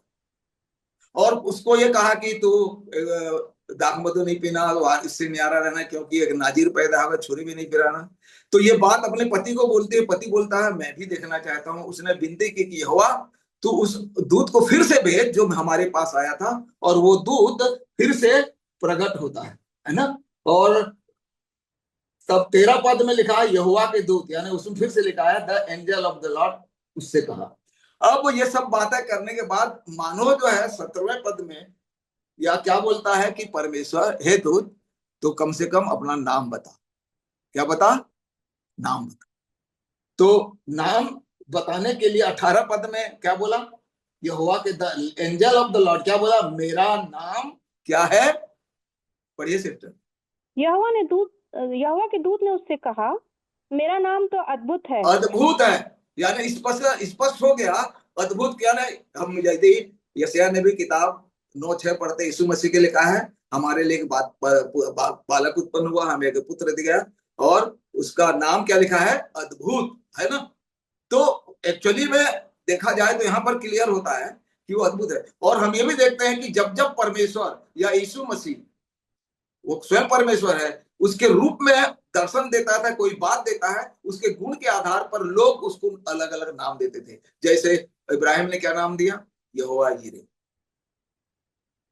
और उसको ये कहा कि तू दाखमधु नहीं पीना, इससे न्यारा रहना, क्योंकि एक नाजीर पैदा होगा, छुरी भी नहीं फिराना। तो ये बात अपने पति को बोलती है, पति बोलता है मैं भी देखना चाहता हूँ। उसने विनती की कि यहोवा तू उस दूत को फिर से भेज जो हमारे पास आया था, और वो दूत फिर से प्रकट होता है ना। और तब 13 पद में लिखा है यहोवा के दूत, यानी उसमें फिर से लिखा है the angel of the Lord, उससे कहा। अब ये सब बातें करने के बाद मानो जो है 17वें पद में या क्या बोलता है कि परमेश्वर हे दूत तो कम से कम अपना नाम बता। क्या बता? नाम बता। तो नाम बताने के लिए 18 पद में क्या बोला? यहोवा के एंजल ऑफ द लॉर्ड क्या बोला? मेरा नाम क्या है? पढ़िए सिस्टर। यहोवा के दूत ने उससे कहा, मेरा नाम तो अद्भुत है। अद्भुत है, यानी स्पष्ट हो गया। अद्भुत क्या है? हम यदि यशायाह नबी किताब 9:6 पढ़ते, यीशु मसीह के लिखा है हमारे लिए एक बालक उत्पन्न हुआ, हमें एक पुत्र दिया, और उसका नाम क्या लिखा है? अद्भुत, है ना। तो एक्चुअली में देखा जाए तो यहाँ पर क्लियर होता है कि वो अद्भुत है। और हम ये भी देखते हैं कि जब जब परमेश्वर या यीशु मसीह, वो स्वयं परमेश्वर है, उसके रूप में दर्शन देता था, कोई बात देता है, उसके गुण के आधार पर लोग उसको अलग अलग नाम देते थे। जैसे इब्राहिम ने क्या नाम दिया? यहोवा यीरे।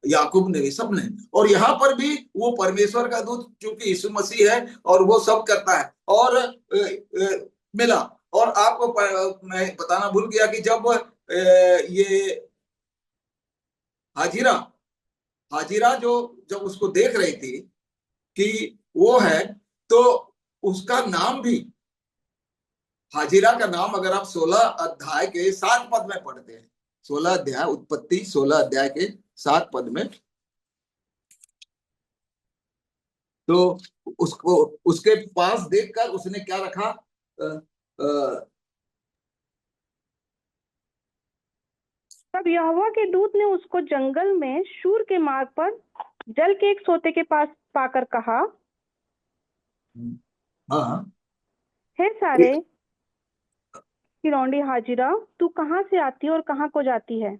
याकूब ने भी, सब ने। और यहाँ पर भी वो परमेश्वर का दूत क्योंकि यीशु मसीह है और वो सब करता है और मिला। और आपको मैं बताना भूल गया कि जब ये हाजिरा जो जब उसको देख रही थी कि वो है, तो उसका नाम भी, हाजिरा का नाम अगर आप 16 अध्याय के 7 पद में पढ़ते हैं, 16 अध्याय उत्पत्ति 16 अध्याय के 7 पद में, तो उसको उसके पास देखकर उसने क्या रखा? तब यहोवा के दूत ने उसको जंगल में शूर के मार्ग पर जल के एक सोते के पास पाकर कहा, हाँ, हे सारे की लौंडी हाजिरा, तू कहाँ से आती है और कहाँ को जाती है?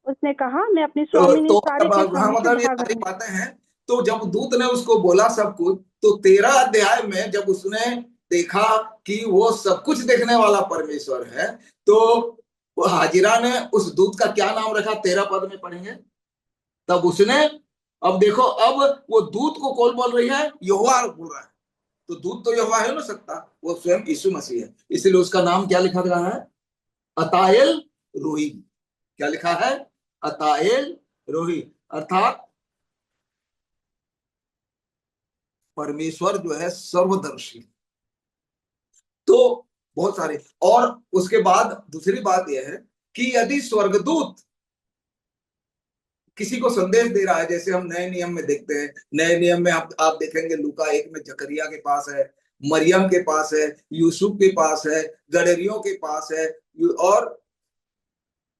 उसने कहा, मैं अपनी स्वामिनी सारे के हाँ, स्वामी से मतलब ये भाग सारी रही हूँ। बातें हैं। तो जब दूत ने उसको बोला सब कुछ, तो 13 अध्याय में जब उसने देखा कि वो सब कुछ देखने वाला परमेश्वर है, तो वो हाजिरा ने उस दूत का क्या नाम रखा? 13 पद में पढ़ेंगे। तब उसने, अब देखो, अब वो दूत को कौन बोल रही है? यहोवा बोल रहा है। तो दूत तो यहोवा है ना सकता, वो स्वयं यीशु मसीह है। इसलिए उसका नाम क्या लिखा गया है? अतायल रोही। क्या लिखा है? अतायल रोही, अर्थात परमेश्वर जो है सर्वदर्शी। तो बहुत सारे, और उसके बाद दूसरी बात यह है कि यदि स्वर्गदूत किसी को संदेश दे रहा है, जैसे हम नए नियम में देखते हैं, नए नियम में आप देखेंगे लूका 1 में जकरिया के पास है, मरियम के पास है, यूसुफ के पास है, गडरियों के पास है, और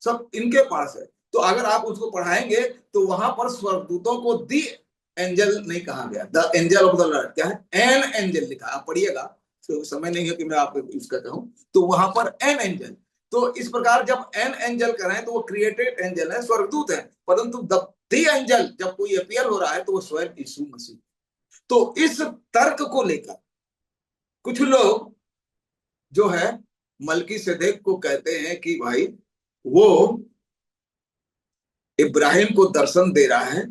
सब इनके पास है। तो अगर आप उसको पढ़ाएंगे तो वहां पर स्वर्गदूतों को दी एंजल नहीं कहा गया, the angel of the Lord क्या है? एन एंजल लिखा। आप पढ़िएगा, तो समय नहीं है कि मैं आपको इसका कहूं, तो वहां पर एन एंजल। तो इस प्रकार जब एन एंजल करें तो वो क्रिएटेड एंजल है, स्वर्गदूत है, परंतु दी एंजल जब कोई अपियर हो रहा है तो वो स्वयं यीशु मसीह। तो इस तर्क को लेकर कुछ लोग जो है मलकीसेदेक को कहते हैं कि भाई वो इब्राहिम को दर्शन दे रहा है,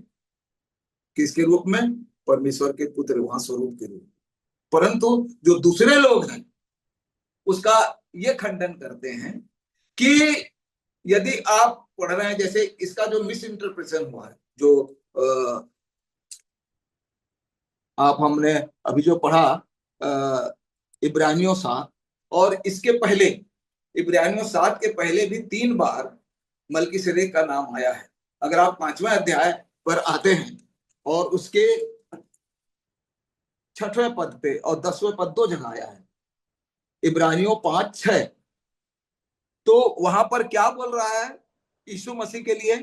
किसके रूप में? परमेश्वर के पुत्र, वहां स्वरूप के रूप में। परंतु जो दूसरे लोग हैं उसका ये खंडन करते हैं कि यदि आप पढ़ रहे हैं, जैसे इसका जो मिस इंटरप्रिटेशन हुआ है, जो आप हमने अभी जो पढ़ा इब्रानियों 7, और इसके पहले इब्रानियों 7 के पहले भी 3 बार मलकीसेदेक का नाम आया है। अगर आप 5वें अध्याय पर आते हैं और उसके 6वें पद पे और 10वें पद 2 जगह आया है, इब्रानियों 5:6, तो वहां पर क्या बोल रहा है? यीशु मसीह के लिए,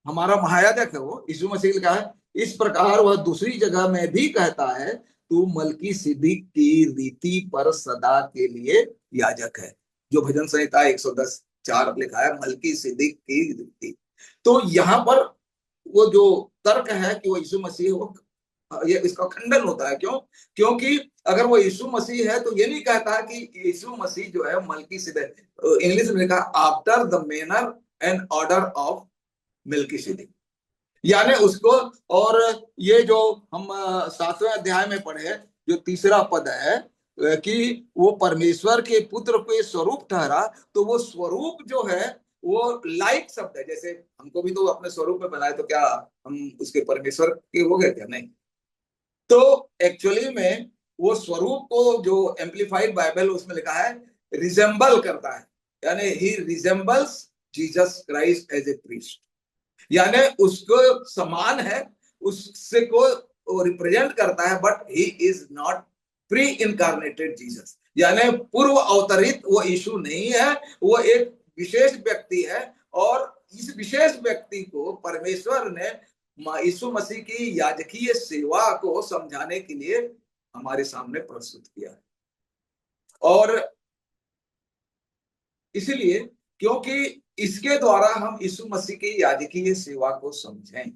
हमारा महायाजक है वो, यीशु मसीह का है। इस प्रकार वह दूसरी जगह में भी कहता है, तू मलकीसिदक की रीति पर सदा के लिए याजक है। जो भजन संहिता 110:4 लिखा है, मलकीसिदक की रीति। तो यहाँ पर वो जो तर्क है कि वो यीशु मसीह, वो ये इसका खंडन होता है। क्यों? क्योंकि अगर वो यीशु मसीह है तो ये नहीं कहता कि यीशु मसीह जो है मलकीसिदक, इंग्लिश में लिखा after the manner and order of Melchizedek, यानी उसको। और ये जो हम 7वें अध्याय में पढ़े, जो 3रा पद है कि वो परमेश्वर के पुत्र के स्वरूप ठहरा, तो वो स्वरूप जो है वो लाइक शब्द है। जैसे हमको भी तो अपने स्वरूप में बनाए, तो क्या हम उसके परमेश्वर के हो गए क्या? नहीं। तो एक्चुअली में वो स्वरूप को जो एम्पलीफाइड बाइबल उसमें लिखा है रिजेंबल करता है, यानी he resembles Jesus Christ as a priest, यानी उसको समान है, उससे को रिप्रेजेंट करता है, but he is not pre incarnated Jesus, यानी पूर्व अवतरित वो यीशु नहीं है, वो एक विशेष व्यक्ति है। और इस विशेष व्यक्ति को परमेश्वर ने यीशु मसीह की याजकीय सेवा को समझाने के लिए हमारे सामने प्रस्तुत किया है। और इसलिए क्योंकि इसके द्वारा हम यीशु मसीह की याजकीय सेवा को समझें,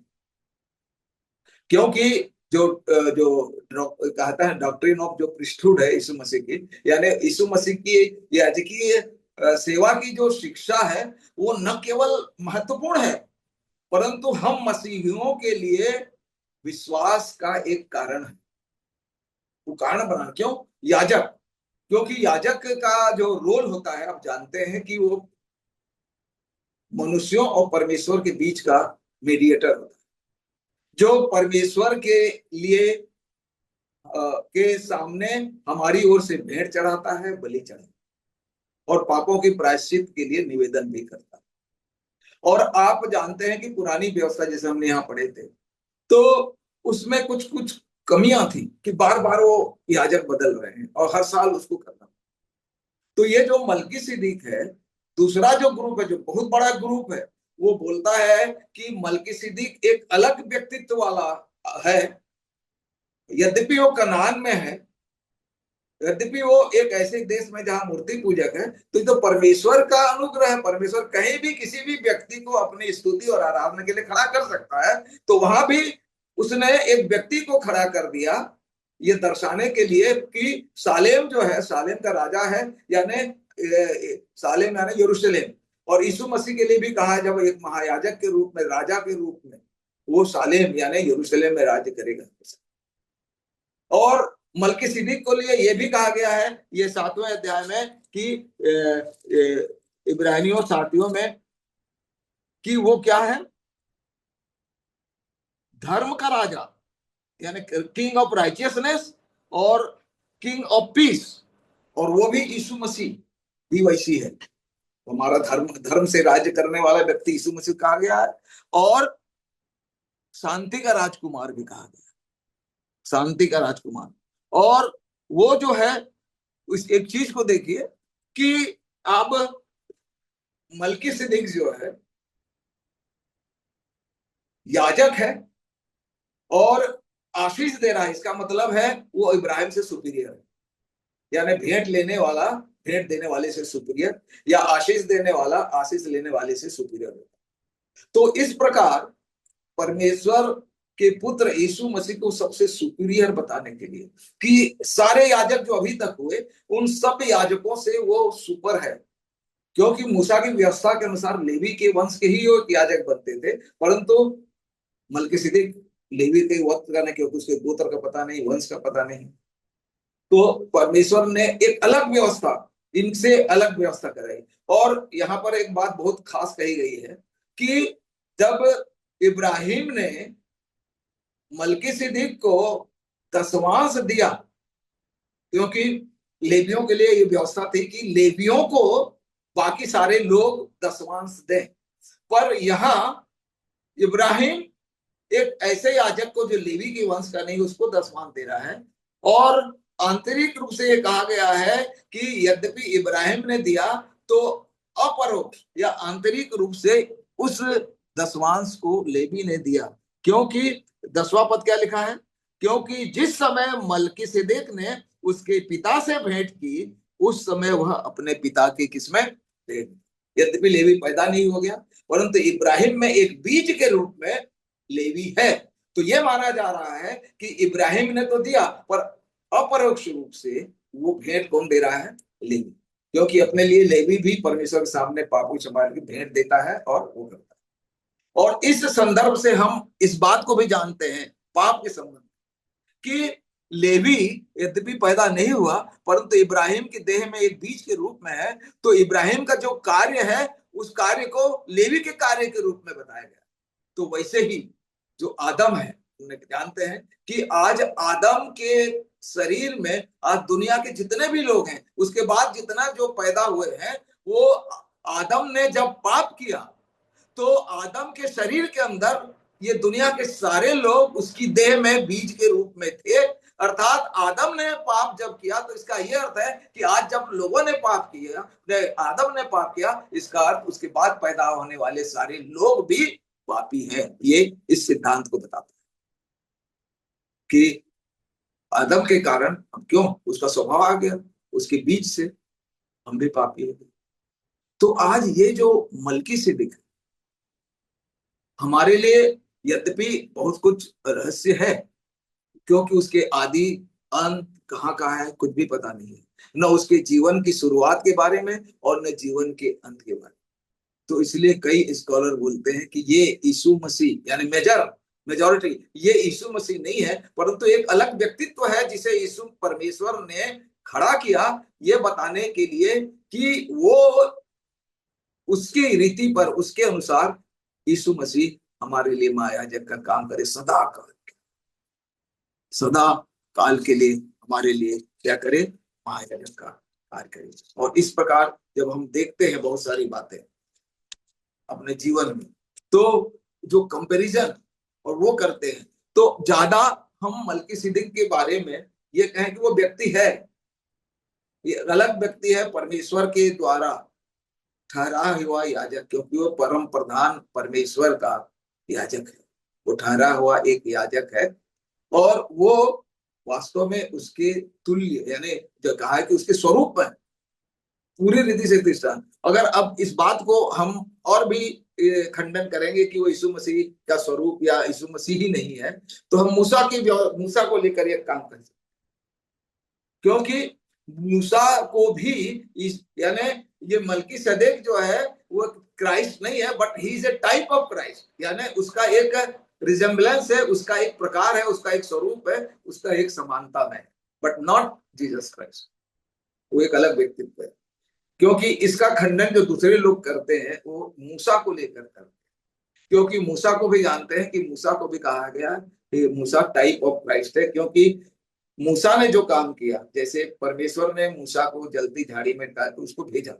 क्योंकि जो कहता है डॉक्ट्रिन ऑफ जो प्रीस्टहुड है यीशु मसीह की, यानी यीशु मसीह की याजकीय सेवा की जो शिक्षा है, वो न केवल महत्वपूर्ण है, परंतु हम मसीहियों के लिए विश्वास का एक कारण है। वो कारण बना क्यों? याजक, क्योंकि याजक का जो रोल होता है, आप जानते हैं कि वो मनुष्यों और परमेश्वर के बीच का मीडिएटर होता है, जो परमेश्वर के लिए के सामने हमारी ओर से भेंट चढ़ाता है, बलि चढ़ाता है, और पापों की प्रायश्चित के लिए निवेदन भी करता है। और आप जानते हैं कि पुरानी व्यवस्था जैसे हमने यहाँ पढ़े थे, तो उसमें कुछ कुछ कमियां थी कि बार बार वो याजक बदल रहे हैं और हर साल उसको करना। तो ये जो मलकीसिदक है, दूसरा जो ग्रुप है, जो बहुत बड़ा ग्रुप है, वो बोलता है कि मलकीसिदक एक अलग व्यक्तित्व वाला है। यद्यपि वो कनान में है, यद्यपि वो एक ऐसे देश में जहां मूर्ति पूजक है, तो ये तो परमेश्वर का अनुग्रह है। परमेश्वर कहीं भी किसी भी व्यक्ति को अपनी स्तुति और आराधना के लिए खड़ा कर सकता है, तो वहां भी उसने एक व्यक्ति को खड़ा कर दिया, ये दर्शाने के लिए कि सालेम जो है, सालेम का राजा है, यानी सालेम यानी यरूशलेम। और यीशु मसीह के लिए भी कहा है, जब एक महायाजक के रूप में, राजा के रूप में, वो सालेम यानी यरूशलेम में राज्य करेगा। और मलकीसिदक को लिए यह भी कहा गया है, ये 7वें अध्याय में, कि इब्रानियों 7 में, कि वो क्या है? धर्म का राजा, यानी किंग ऑफ राइचियसनेस और किंग ऑफ पीस। और वो भी यीशु मसीह भी वैसी है, हमारा धर्म से राज्य करने वाला व्यक्ति यीशु मसीह कहा गया है। और शांति का राजकुमार भी कहा गया, शांति का राजकुमार। और वो जो है, उस एक चीज को देखिए कि अब मलकीसिदक जो है याजक है और आशीष दे रहा है, इसका मतलब है वो इब्राहिम से सुपीरियर है, यानी भेंट लेने वाला भेंट देने वाले से सुपीरियर, या आशीष देने वाला आशीष लेने वाले से सुपीरियर है। तो इस प्रकार परमेश्वर के पुत्र यीशु मसीह को सबसे सुपीरियर बताने के लिए कि सारे याजक जो अभी तक हुए, उन सब याजकों से वो सुपर है। क्योंकि मूसा की व्यवस्था के अनुसार लेवी के वंश के ही याजक बनते थे, परंतु मलकीसिदक लेवी के वंश का नहीं, क्योंकि उसके गोत्र का पता नहीं, वंश का पता नहीं। तो परमेश्वर ने एक अलग व्यवस्था, इनसे अलग व्यवस्था कराई। और यहाँ पर एक बात बहुत खास कही गई है कि जब इब्राहिम ने मलकीसिदक को दशमांश दिया, क्योंकि लेवियों के लिए ये व्यवस्था थी कि लेवियों को बाकी सारे लोग दशमांश दें, पर यहाँ इब्राहिम एक ऐसे याजक को जो लेवी के वंश का नहीं, उसको दशमांश दे रहा है। और आंतरिक रूप से ये कहा गया है कि यद्यपि इब्राहिम ने दिया, तो अपरोक्ष या आंतरिक रूप से उस दशमांश को लेवी ने दिया। क्योंकि 10वां पद क्या लिखा है? क्योंकि जिस समय मलकीसेदेक ने उसके पिता से भेंट की, उस समय वह अपने पिता के किसमें थे। यद्यपि लेवी पैदा नहीं हो गया, परंतु इब्राहिम में एक बीज के रूप में लेवी है। तो यह माना जा रहा है कि इब्राहिम ने तो दिया, पर अपरोक्ष रूप से वो भेंट कौन दे रहा है? लेवी। क्योंकि अपने लिए लेवी भी परमेश्वर के सामने पापों क्षमा की भेंट देता है और वो करता है। और इस संदर्भ से हम इस बात को भी जानते हैं पाप के संबंध कि लेवी यद्यपि पैदा नहीं हुआ, परंतु इब्राहिम के देह में एक बीज के रूप में है। तो इब्राहिम का जो कार्य है, उस कार्य को लेवी के कार्य के रूप में बताया गया। तो वैसे ही जो आदम है, उन्हें जानते हैं कि आज आदम के शरीर में आज दुनिया के जितने भी लोग हैं, उसके बाद जितना जो पैदा हुए हैं, वो आदम ने जब पाप किया तो आदम के शरीर के अंदर ये दुनिया के सारे लोग उसकी देह में बीज के रूप में थे। अर्थात आदम ने पाप जब किया तो इसका यह अर्थ है कि आज जब लोगों ने पाप किया, आदम ने पाप किया, इसका अर्थ उसके बाद पैदा होने वाले सारे लोग भी पापी हैं। ये इस सिद्धांत को बताता है कि आदम के कारण क्यों उसका स्वभाव आ गया, उसके बीज से हम भी पापी हो गए। तो आज ये जो मलकीसेदेक हमारे लिए यद्यपि बहुत कुछ रहस्य है, क्योंकि उसके आदि अंत कहाँ कहाँ है कुछ भी पता नहीं है, न उसके जीवन की शुरुआत के बारे में और न जीवन के अंत के बारे में। तो इसलिए कई स्कॉलर बोलते हैं कि ये यीशु मसीह यानी मेजॉरिटी ये यीशु मसीह नहीं है, परंतु एक अलग व्यक्तित्व है जिसे यीशु परमेश्वर ने खड़ा किया, ये बताने के लिए कि वो उसकी रीति पर, उसके अनुसार यीशु मसीह हमारे लिए महायाजक का काम करे सदा काल के लिए हमारे लिए क्या करे? महायाजक का कार्य करे। और इस प्रकार जब हम देखते हैं बहुत सारी बातें अपने जीवन में, तो जो कंपैरिजन और वो करते हैं, तो ज्यादा हम मलकीसेदेक के बारे में ये कहें कि वो व्यक्ति है, ये अलग व्यक्ति है, परमेश्वर के द्वारा ठहरा हुआ याजक, क्योंकि वो परम प्रधान परमेश्वर का याजक है। वो ठहरा हुआ एक याजक है और वो वास्तव में उसके तुल्य, यानी जो कहा है कि उसके स्वरूप में पूरी रीति से दृष्टांत। अगर अब इस बात को हम और भी खंडन करेंगे कि वो यीशु मसीह का स्वरूप या यीशु मसीह ही नहीं है, तो हम मूसा को लेकर एक काम कर सकते, क्योंकि मूसा को भी यानी ये मलकीसेदेक जो है वो क्राइस्ट नहीं है, but he is a type of Christ, यानी उसका एक रिजेम्बलेंस है, उसका एक प्रकार है, उसका एक स्वरूप है, उसका एक समानता है, बट नॉट जीसस क्राइस्ट। वो एक अलग व्यक्तित्व है। क्योंकि इसका खंडन जो दूसरे लोग करते हैं वो मूसा को लेकर करते हैं, क्योंकि मूसा को भी जानते हैं कि मूसा को भी कहा गया कि मूसा टाइप ऑफ क्राइस्ट है, क्योंकि मूसा ने जो काम किया, जैसे परमेश्वर ने मूसा को जलती झाड़ी में डाल के उसको भेजा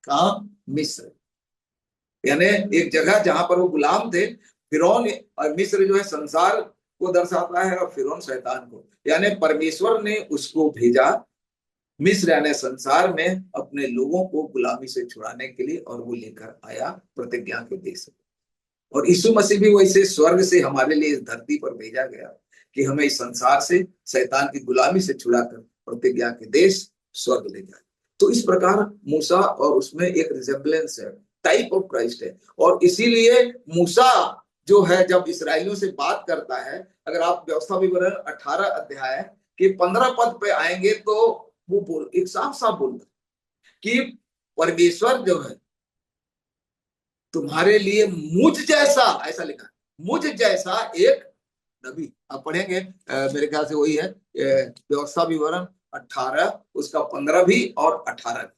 कहाँ? मिस्र, यानी एक जगह जहां पर वो गुलाम थे। फिरौन और मिस्र जो है संसार को दर्शाता है और फिरौन शैतान को, यानी परमेश्वर ने उसको भेजा मिस्र यानी संसार में अपने लोगों को गुलामी से छुड़ाने के लिए, और वो लेकर आया प्रतिज्ञा के देश। और यीशु मसीह भी वैसे स्वर्ग से हमारे लिए इस धरती पर भेजा गया कि हमें इस संसार से शैतान की गुलामी से छुड़ाकर प्रतिज्ञा के देश स्वर्ग ले जाए। तो इस प्रकार मूसा और उसमें एक रिजेम्बलेंस है, टाइप ऑफ क्राइस्ट है। और इसीलिए मूसा जो है जब इसराइलियों से बात करता है, अगर आप व्यवस्था विवरण 18 अध्याय के 15 पद पे आएंगे तो वो एक साफ साफ बोलता है कि परमेश्वर जो है तुम्हारे लिए मुझ जैसा, ऐसा लिखा है, मुझ जैसा एक नबी। आप पढ़ेंगे मेरे ख्याल से वही है व्यवस्था विवरण 18 उसका 15 भी और 18 भी।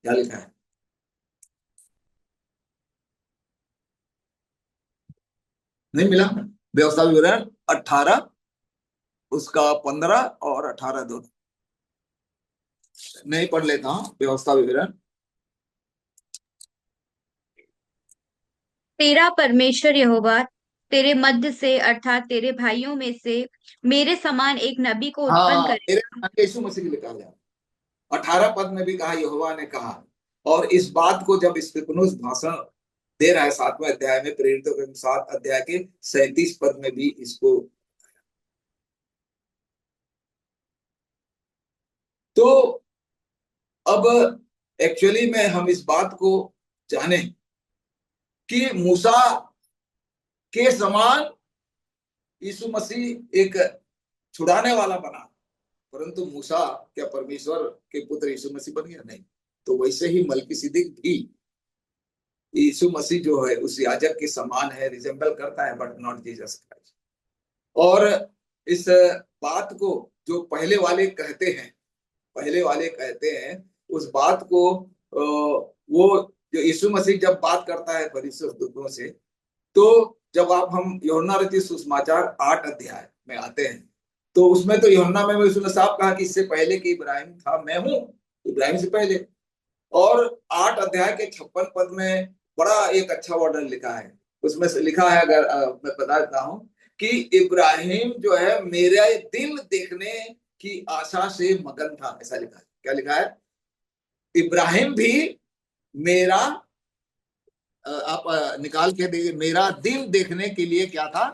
क्या लिखा है? नहीं मिला? व्यवस्था विवरण 18 उसका 15 और 18 दोनों। नहीं पढ़ लेता हूं व्यवस्था विवरण। तेरा परमेश्वर यहोवा तेरे मध्य से अर्थात तेरे भाइयों में से मेरे समान एक नबी को उत्पन्न हाँ, करे। मेरे यीशु मसीह के लिए कहा गया। 18 पद में भी कहा, यहोवा ने कहा। और इस बात को जब स्तिफनुस भाषण दे रहा है 7वें अध्याय में, प्रेरितों के 7 अध्याय के 37 पद में भी इसको। तो अब एक्चुअली में हम इस बात को जाने कि मूसा के समान यीशु मसीह एक छुड़ाने वाला बना, परंतु मूसा क्या परमेश्वर के पुत्र यीशु मसीह बन गया? नहीं। तो वैसे ही मलकीसिदक भी यीशु मसीह जो है उस याजक के समान है, रिजेंबल करता है, बट नॉट जीसस क्राइस्ट। और इस बात को जो पहले वाले कहते हैं उस बात को वो जो यीशु मसीह जब बात करता है फरीसियों से, तो जब हम यूहन्ना रचित सुसमाचार 8 अध्याय में आते हैं, तो उसमें तो यूहन्ना में यीशु ने साफ कहा कि इससे पहले कि इब्राहिम था, मैं हूं इब्राहिम से पहले। और 8 अध्याय के 56 पद में बड़ा एक अच्छा वर्णन लिखा है। उसमें से लिखा है, अगर मैं बता देता हूं, कि इब्राहिम जो है मेरे दिन देखने की आशा से मगन था, ऐसा लिखा है। क्या लिखा है? इब्राहिम भी मेरा, आप निकाल के देखिए, मेरा दिन देखने के लिए क्या था?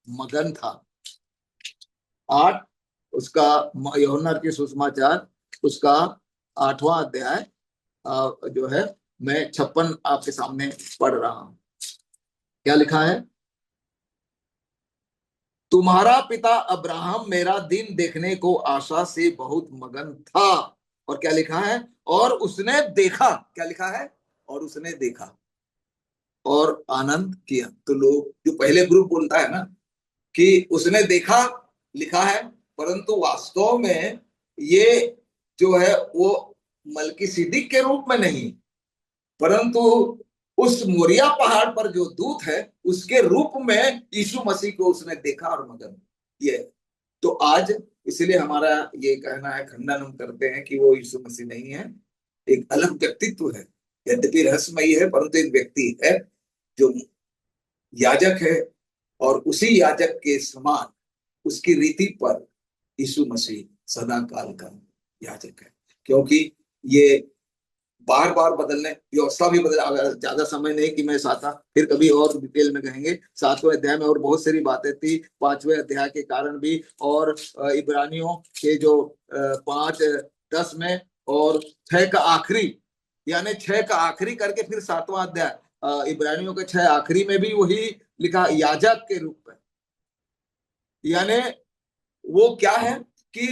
मगन था। 8 उसका यूहन्ना के सुसमाचार उसका 8वां अध्याय जो है मैं 56 आपके सामने पढ़ रहा हूं। क्या लिखा है? तुम्हारा पिता अब्राहम मेरा दिन देखने को आशा से बहुत मगन था। और क्या लिखा है? और उसने देखा। क्या लिखा है? और उसने देखा और आनंद किया। तो लोग जो पहले ग्रुप बोलता है ना कि उसने देखा लिखा है, परंतु वास्तव में ये जो है वो मलकीसिदक के रूप में नहीं, परंतु उस मोरिया पहाड़ पर जो दूत है उसके रूप में यीशु मसीह को उसने देखा और मगन। ये तो आज इसलिए हमारा ये कहना है, खंडन हम करते हैं कि वो यीशु मसीह नहीं है, एक अलग व्यक्तित्व है। यद्यपि रहस्यमयी है, परंतु एक व्यक्ति है जो याजक है, और उसी याजक के समान उसकी रीति पर यीशु मसीह सदा काल का याजक है। क्योंकि ये बार बार बदलने, व्यवस्था भी बदला। अगर ज्यादा समय नहीं कि मैं साथा फिर कभी और डिटेल में कहेंगे। 7वें अध्याय में और बहुत सारी बातें थी, 5वें अध्याय के कारण भी, और इब्रानियों के जो 5:10 में, और 6 का आखिरी, यानी 6 का आखिरी करके फिर 7वां अध्याय इब्रानियों के 6 आखिरी में भी वही लिखा, याजक के रूप में। यानी वो क्या है कि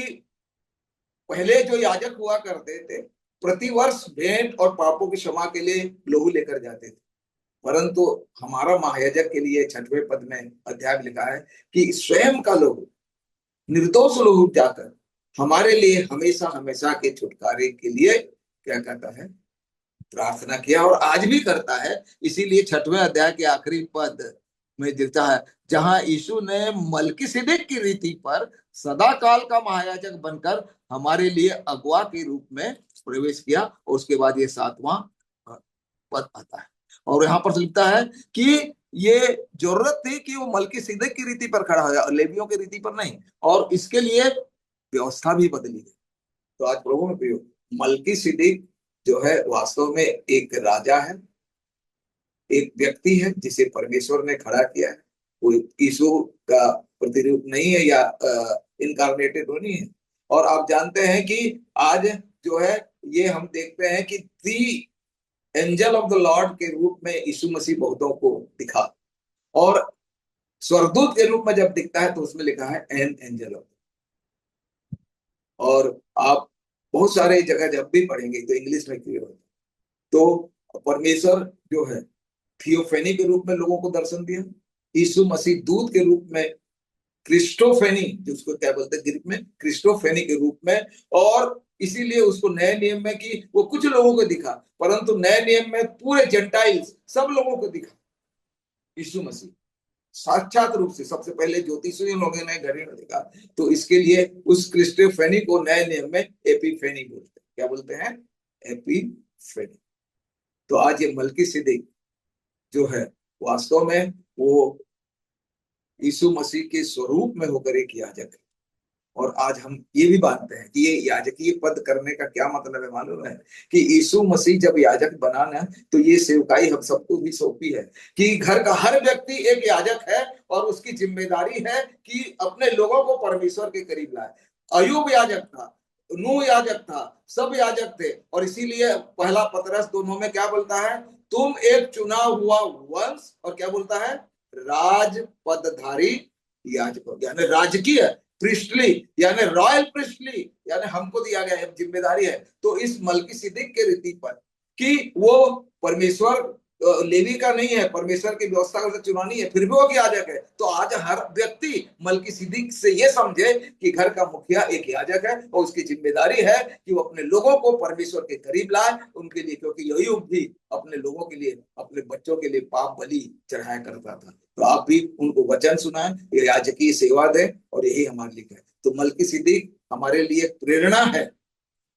पहले जो याजक हुआ करते थे प्रतिवर्ष भेंट और पापों की क्षमा के लिए लहू लेकर जाते थे, परंतु हमारा महायाजक के लिए 6वें पद में अध्याय में लिखा है कि स्वयं का लहू, निर्दोष लहू जाकर हमारे लिए हमेशा हमेशा के छुटकारे के लिए क्या करता है? प्रार्थना किया, और आज भी करता है। इसीलिए 6वें अध्याय के आखिरी पद में दिखता है, जहां यीशु ने मलकीसिदक की रीति पर सदा काल का महायाजक बनकर हमारे लिए अगुआ के रूप में प्रवेश किया। और उसके बाद ये 7वां पद आता है, और यहाँ पर लिखता है कि ये जरूरत थी कि वो मलकीसिदक की रीति पर खड़ा हो, लेवियों की रीति पर नहीं, और इसके लिए व्यवस्था भी बदली गई। तो आज प्रभु में प्रियो, मलकीसिदक जो है वास्तव में एक राजा है, एक व्यक्ति है जिसे परमेश्वर ने खड़ा किया है। वो यीशु का प्रतिरूप नहीं है या इनकारनेटेड नहीं है। और आप जानते हैं कि आज जो है ये हम देखते हैं कि दी एंजल ऑफ द लॉर्ड के रूप में यीशु मसीह बहुतों को दिखा, और स्वर्गदूत के रूप में जब दिखता है तो उसमें लिखा है एन एंजल ऑफ। और आप बहुत सारे जगह जब भी पढ़ेंगे तो इंग्लिश में क्लियर होता है। तो परमेश्वर जो है थियोफेनी के रूप में लोगों को दर्शन दिया, यीशु मसीह दूत के रूप में, क्रिस्टोफेनी जिसको क्या बोलते हैं ग्रीक में, क्रिस्टोफेनी के रूप में। और इसीलिए उसको नए नियम में कि वो कुछ लोगों को दिखा, परंतु नए नियम में पूरे जेंटाइल्स सब लोगों को दिखा यीशु मसीह साक्षात रूप से। सबसे पहले ज्योतिषियों लोगों ने घड़ी में देखा, तो इसके लिए उस क्रिस्टोफेनी को नए नियम में एपिफेनी बोलते हैं। क्या बोलते हैं? एपिफेनी। तो आज ये मलकीसिदक जो है वास्तव में वो यीशु मसीह के स्वरूप में होकर एक याजक है, और आज हम ये भी मानते हैं कि ये याजकीय पद करने का क्या मतलब है मालूम है, कि यीशु मसीह जब याजक बना ना, तो ये सेवकाई हम सबको भी सौंपी है कि घर का हर व्यक्ति एक याजक है और उसकी जिम्मेदारी है कि अपने लोगों को परमेश्वर के करीब लाए। अय्यूब याजक था, नूह याजक था, सब याजक थे, और इसीलिए पहला पतरस 2 में क्या बोलता है, तुम एक चुना हुआ वंश, और क्या बोलता है, राज पदधारी याजक, यानी राजकीय प्रिस्टली, यानी रॉयल प्रिस्टली, यानी हमको दिया गया है, जिम्मेदारी है। तो इस मलकीसिदक के रीति पर कि वो परमेश्वर लेवी का नहीं है, परमेश्वर की व्यवस्था का चुनाव नहीं है, फिर भी वो याजक है। तो आज हर व्यक्ति मलकीसिदक से ये समझे कि घर का मुखिया एक याजक है और उसकी जिम्मेदारी है कि वो अपने लोगों को परमेश्वर के करीब लाए उनके लिए, क्योंकि अय्यूब भी अपने लोगों के लिए, अपने बच्चों के लिए पाप बलि चढ़ाया करता था। तो आप भी उनको वचन सुनाएं, ये याजकीय सेवा दें, और यही हमारे लिए है। तो मलकीसिदक हमारे लिए प्रेरणा है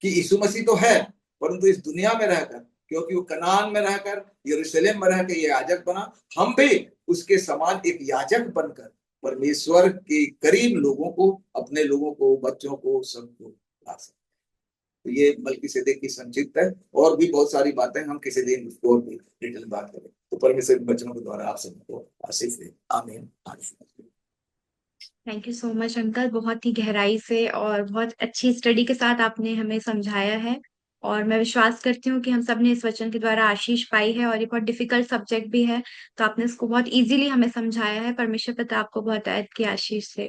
कि यीशु मसीह तो है, परंतु इस दुनिया में रहकर, क्योंकि वो कनान में रहकर, यरूशलेम में रहकर ये याजक बना, हम भी उसके समान एक याजक बनकर परमेश्वर के करीब लोगों को, अपने लोगों को, बच्चों को, सबको ला सकते। तो ये मलकीसिदक की संक्षिप्त है, और भी बहुत सारी बातें हम किसी दिन उसको भी डिटेल बात करें। तो परमेश्वर के वचनों के द्वारा आप सबको आशीष दे। आमीन। Thank you so much uncle, बहुत ही गहराई से और बहुत अच्छी स्टडी के साथ आपने हमें समझाया है। और मैं विश्वास करती हूँ कि हम सब ने इस वचन के द्वारा आशीष पाई है, और ये बहुत डिफिकल्ट सब्जेक्ट भी है, तो आपने इसको बहुत इजीली हमें समझाया है। परमेश्वर पिता आपको बहुत आयत की आशीष से।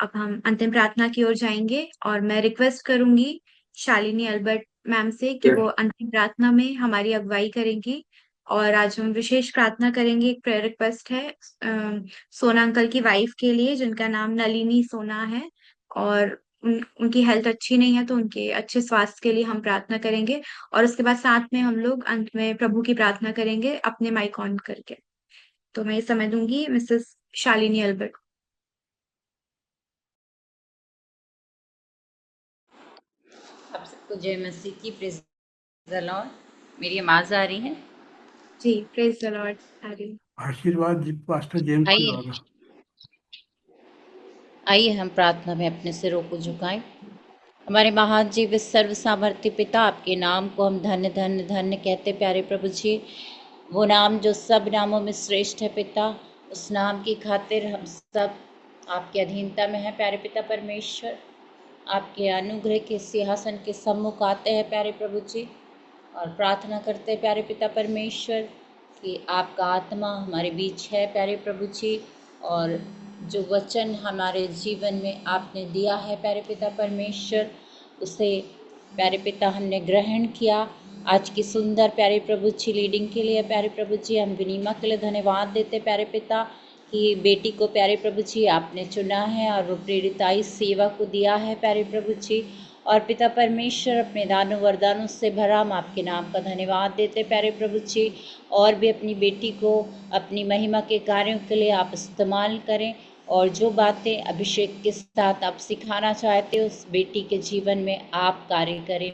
अब हम अंतिम प्रार्थना की ओर जाएंगे, और मैं रिक्वेस्ट करूंगी शालिनी अल्बर्ट मैम से कि वो अंतिम प्रार्थना में हमारी अगुवाई करेंगी। और आज हम विशेष प्रार्थना करेंगे। एक प्रेयर रिक्वेस्ट है सोना अंकल की वाइफ के लिए, जिनका नाम नलिनी सोना है, और उनकी हेल्थ अच्छी नहीं है, तो उनके अच्छे स्वास्थ्य के लिए हम प्रार्थना करेंगे। और उसके बाद साथ में हम लोग अंत में प्रभु की प्रार्थना करेंगे अपने माइक ऑन करके। तो मैं ये समय दूंगी मिसेस शालिनी अल्बर्ट। आप सबको जय मसीह की, प्रेज़ द लॉर्ड। मेरी आवाज़ आ रही है? जी, प्रेज द लॉर्ड। हरी आशीर्वाद पास्टर जेम्स के आइए द्वारा। आइए हम प्रार्थना में अपने सिरों को झुकाएं। हमारे महान जीवित सर्व सामर्थ्य पिता, आपके नाम को हम धन्य धन्य धन्य कहते प्यारे प्रभु जी। वो नाम जो सब नामों में श्रेष्ठ है पिता, उस नाम की खातिर हम सब आपके अधीनता में हैं प्यारे पिता परमेश्वर। आपके अनुग्रह के सिंहासन के सम्मुख आते हैं प्यारे प्रभु जी, और प्रार्थना करते हैं प्यारे पिता परमेश्वर कि आपका आत्मा हमारे बीच है प्यारे प्रभु जी, और जो वचन हमारे जीवन में आपने दिया है प्यारे पिता परमेश्वर, उसे प्यारे पिता हमने ग्रहण किया। आज की सुंदर प्यारे प्रभु जी लीडिंग के लिए प्यारे प्रभु जी हम विनीमा के लिए धन्यवाद देते प्यारे पिता कि बेटी को प्यारे प्रभु जी आपने चुना है और वो प्रेरिताई सेवा को दिया है प्यारे प्रभु जी। और पिता परमेश्वर अपने दानों वरदानों से भरा हम आपके नाम का धन्यवाद देते प्यारे प्रभु जी। और भी अपनी बेटी को अपनी महिमा के कार्यों के लिए आप इस्तेमाल करें, और जो बातें अभिषेक के साथ आप सिखाना चाहते हो उस बेटी के जीवन में आप कार्य करें।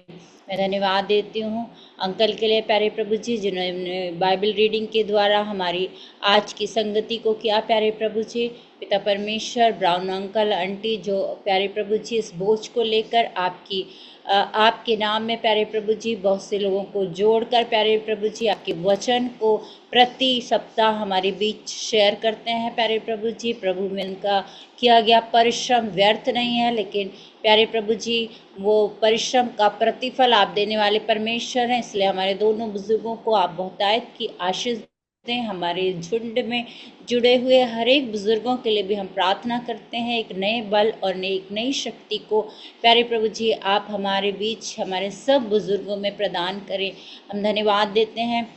मैं धन्यवाद देती हूँ अंकल के लिए प्यारे प्रभु जी, जिन्होंने बाइबल रीडिंग के द्वारा हमारी आज की संगति को किया प्यारे प्रभु जी। पिता परमेश्वर, ब्राउन अंकल आंटी जो प्यारे प्रभु जी इस बोझ को लेकर आपके नाम में प्यारे प्रभु जी बहुत से लोगों को जोड़कर प्यारे प्रभु जी आपके वचन को प्रति सप्ताह हमारे बीच शेयर करते हैं प्यारे प्रभु जी। प्रभु में उनका किया गया परिश्रम व्यर्थ नहीं है, लेकिन प्यारे प्रभु जी वो परिश्रम का प्रतिफल आप देने वाले परमेश्वर हैं। इसलिए हमारे दोनों बुजुर्गों को आप बहुतायत की आशीष दें। हमारे झुंड में जुड़े हुए हर एक बुजुर्गों के लिए भी हम प्रार्थना करते हैं, एक नए बल और एक नई शक्ति को प्यारे प्रभु जी आप हमारे बीच हमारे सब बुजुर्गों में प्रदान करें। हम धन्यवाद देते हैं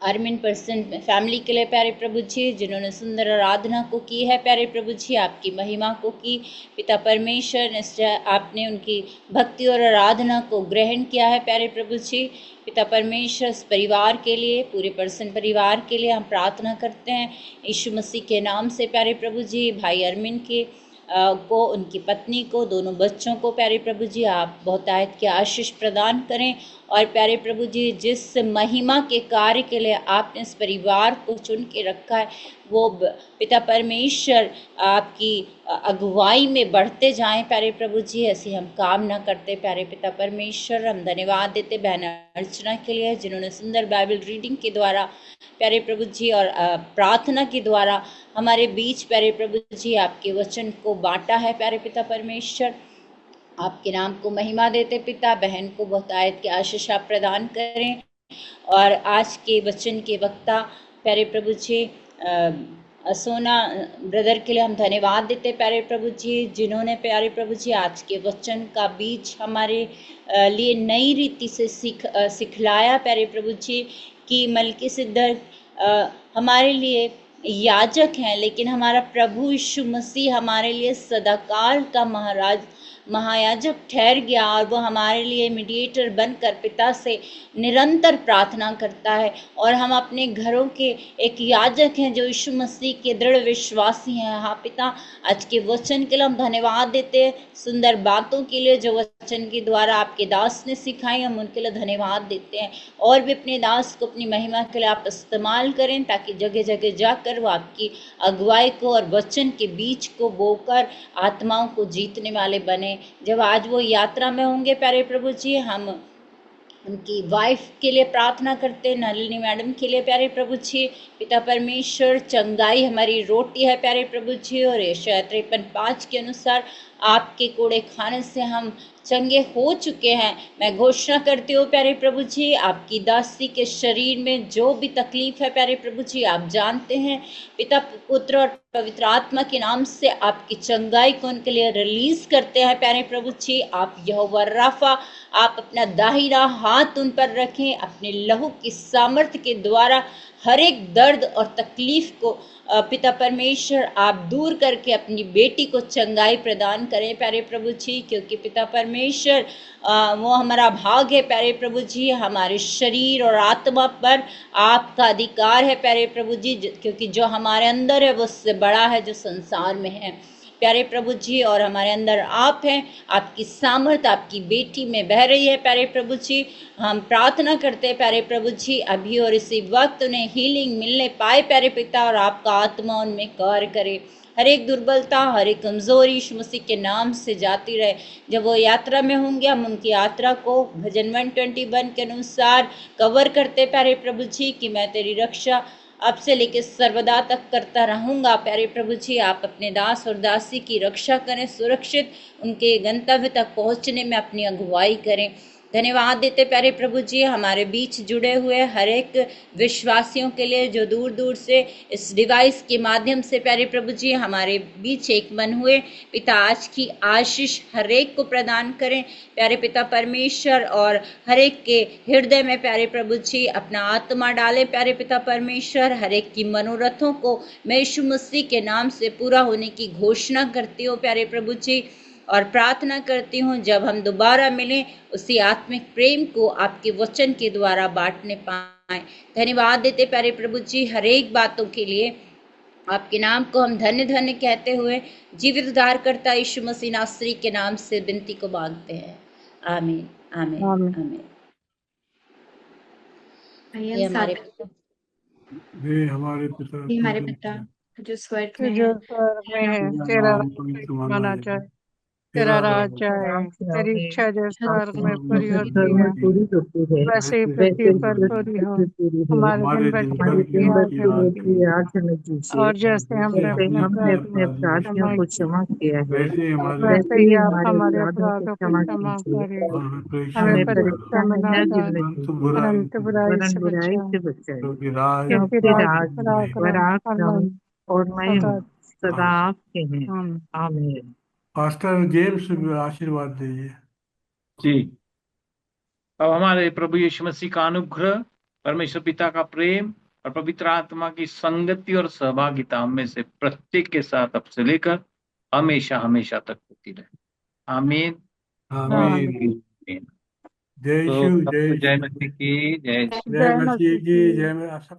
आर्मिन पर्सन फैमिली के लिए प्यारे प्रभु जी, जिन्होंने सुंदर आराधना को की है प्यारे प्रभु जी, आपकी महिमा को की। पिता परमेश्वर आपने उनकी भक्ति और आराधना को ग्रहण किया है प्यारे प्रभु जी। पिता परमेश्वर इस परिवार के लिए, पूरे पर्सन परिवार के लिए हम प्रार्थना करते हैं यीशु मसीह के नाम से प्यारे प्रभु जी। भाई अरमिन के को, उनकी पत्नी को, दोनों बच्चों को प्यारे प्रभु जी आप बहुतायत की आशीष प्रदान करें। और प्यारे प्रभु जी जिस महिमा के कार्य के लिए आपने इस परिवार को चुन के रखा है वो पिता परमेश्वर आपकी अगुवाई में बढ़ते जाएं प्यारे प्रभु जी। ऐसे हम काम ना करते प्यारे पिता परमेश्वर। हम धन्यवाद देते बहन अर्चना के लिए जिन्होंने सुंदर बाइबल रीडिंग के द्वारा प्यारे प्रभु जी और प्रार्थना के द्वारा हमारे बीच प्यारे प्रभु जी आपके वचन को बांटा है प्यारे पिता परमेश्वर। आपके नाम को महिमा देते पिता। बहन को बहुतायत की आशीष आप प्रदान करें और आज के वचन के वक्ता प्यारे प्रभु जी सोना ब्रदर के लिए हम धन्यवाद देते प्यारे प्रभु जी, जिन्होंने प्यारे प्रभु जी आज के वचन का बीज हमारे लिए नई रीति से सिखलाया प्यारे प्रभु जी कि मलकीसिदक हमारे लिए याजक हैं, लेकिन हमारा प्रभु यीशु मसीह हमारे लिए सदाकाल का महायाजक ठहर गया और वो हमारे लिए मीडिएटर बनकर पिता से निरंतर प्रार्थना करता है। और हम अपने घरों के एक याजक हैं जो यीशु मसीह के दृढ़ विश्वासी हैं। हाँ पिता, आज के वचन के लिए हम धन्यवाद देते हैं, सुंदर बातों के लिए जो वचन के द्वारा आपके दास ने सिखाई, हम उनके लिए धन्यवाद देते हैं। और भी अपने दास को अपनी महिमा के लिए आप इस्तेमाल करें ताकि जगह जगह जाकर वो आपकी अगुवाई को और वचन के बीच को बोकर आत्माओं को जीतने वाले बने। जब आज वो यात्रा में होंगे प्यारे प्रभु जी, हम उनकी वाइफ के लिए प्रार्थना करते हैं, नलिनी मैडम के लिए प्यारे प्रभु जी। पिता परमेश्वर, चंगाई हमारी रोटी है प्यारे प्रभु जी, और यशायाह 53:5 के अनुसार आपके कोड़े खाने से हम चंगे हो चुके हैं। मैं घोषणा करती हूँ प्यारे प्रभु जी, आपकी दासी के शरीर में जो भी तकलीफ है प्यारे प्रभु जी आप जानते हैं। पिता, पुत्र और पवित्र आत्मा के नाम से आपकी चंगाई को उनके लिए रिलीज करते हैं प्यारे प्रभु जी। आप यहोवा राफा, आप अपना दाहिना हाथ उन पर रखें, अपने लहू की सामर्थ्य के द्वारा हर एक दर्द और तकलीफ को पिता परमेश्वर आप दूर करके अपनी बेटी को चंगाई प्रदान करें प्यारे प्रभु जी, क्योंकि पिता परमेश्वर वो हमारा भाग है प्यारे प्रभु जी। हमारे शरीर और आत्मा पर आपका अधिकार है प्यारे प्रभु जी, क्योंकि जो हमारे अंदर है वो उससे बड़ा है जो संसार में है प्यारे प्रभु जी। और हमारे अंदर आप हैं, आपकी सामर्थ आपकी बेटी में बह रही है प्यारे प्रभु जी। हम प्रार्थना करते हैं प्यारे प्रभु जी, अभी और इसी वक्त उन्हें हीलिंग मिलने पाए प्यारे पिता, और आपका आत्मा उनमें कार्य करे। हर एक दुर्बलता, हर एक कमजोरी यीशु मसीह के नाम से जाती रहे। जब वो यात्रा में होंगे, हम उनकी यात्रा को भजन 121 के अनुसार कवर करते प्यारे प्रभु जी कि मैं तेरी रक्षा अब से लेकर सर्वदा तक करता रहूंगा प्यारे प्रभु जी। आप अपने दास और दासी की रक्षा करें, सुरक्षित उनके गंतव्य तक पहुंचने में अपनी अगुवाई करें। धन्यवाद देते प्यारे प्रभु जी हमारे बीच जुड़े हुए हर एक विश्वासियों के लिए जो दूर दूर से इस डिवाइस के माध्यम से प्यारे प्रभु जी हमारे बीच एक मन हुए। पिता, आज की आशीष हर एक को प्रदान करें प्यारे पिता परमेश्वर, और हर एक के हृदय में प्यारे प्रभु जी अपना आत्मा डालें प्यारे पिता परमेश्वर। हर एक की मनोरथों को मैं यीशु मसीह के नाम से पूरा होने की घोषणा करती हूँ प्यारे प्रभु जी, और प्रार्थना करती हूँ जब हम दोबारा मिलें उसी आत्मिक प्रेम को आपके वचन के द्वारा बांटने पाएं। धन्यवाद देते प्यारे प्रभु जी हर एक बातों के लिए। आपके नाम को हम धन्य धन्य कहते हुए जीवित उद्धारकर्ता यीशु मसीह नासरी के नाम से विनती को मांगते हैं। आमीन आमीन आमीन। आमीन। आइए ये हम हमारे साथ वे हमारे पिता ये हमारे तू पिता जो स्वर्ग तू में जो है, स्वर्ग में है, तेरा तेरा नाम नाम पवित्र माना माना जाए, जाए, तेरा तेरा राज्य राज्य आए, तेरी इच्छा जो स्वर्ग में स्वर्ग पूरी में होती पूरी है होती है, वैसे ही वैसे पृथ्वी ही पर पूरी पूरी हो। हो। हमारे दिन हमारे भर दिन की भर की रोटी आज रोटी हमें आज हमें दीजिए, दीजिए, और जैसे हमने जैसे अपने हमने अपने अपराधियों को अपराधियों क्षमा को की, वैसे ही हमारे वैसे ही आप हमारे अपराधों को क्षमा करें। और हमें परीक्षा हमें में परीक्षा में न डाल, परंतु बुराई परंतु बुराई से बचाओ, क्योंकि राज क्योंकि राज, पराक्रम और महिमा सदा आपके आपके हैं। आमीन। पास्टर जेम्स आशीर्वाद दीजिए। जी, अब हमारे प्रभु यीशु मसीह का अनुग्रह, परमेश्वर पिता का प्रेम और पवित्र आत्मा की संगति और सहभागिता हम में से प्रत्येक के साथ अब से लेकर हमेशा हमेशा तक होती रहे। आमीन आमीन। आमीन। जय तो शिव, सबको जय जय शिव, मसीह की जय। जय मसीह की जय।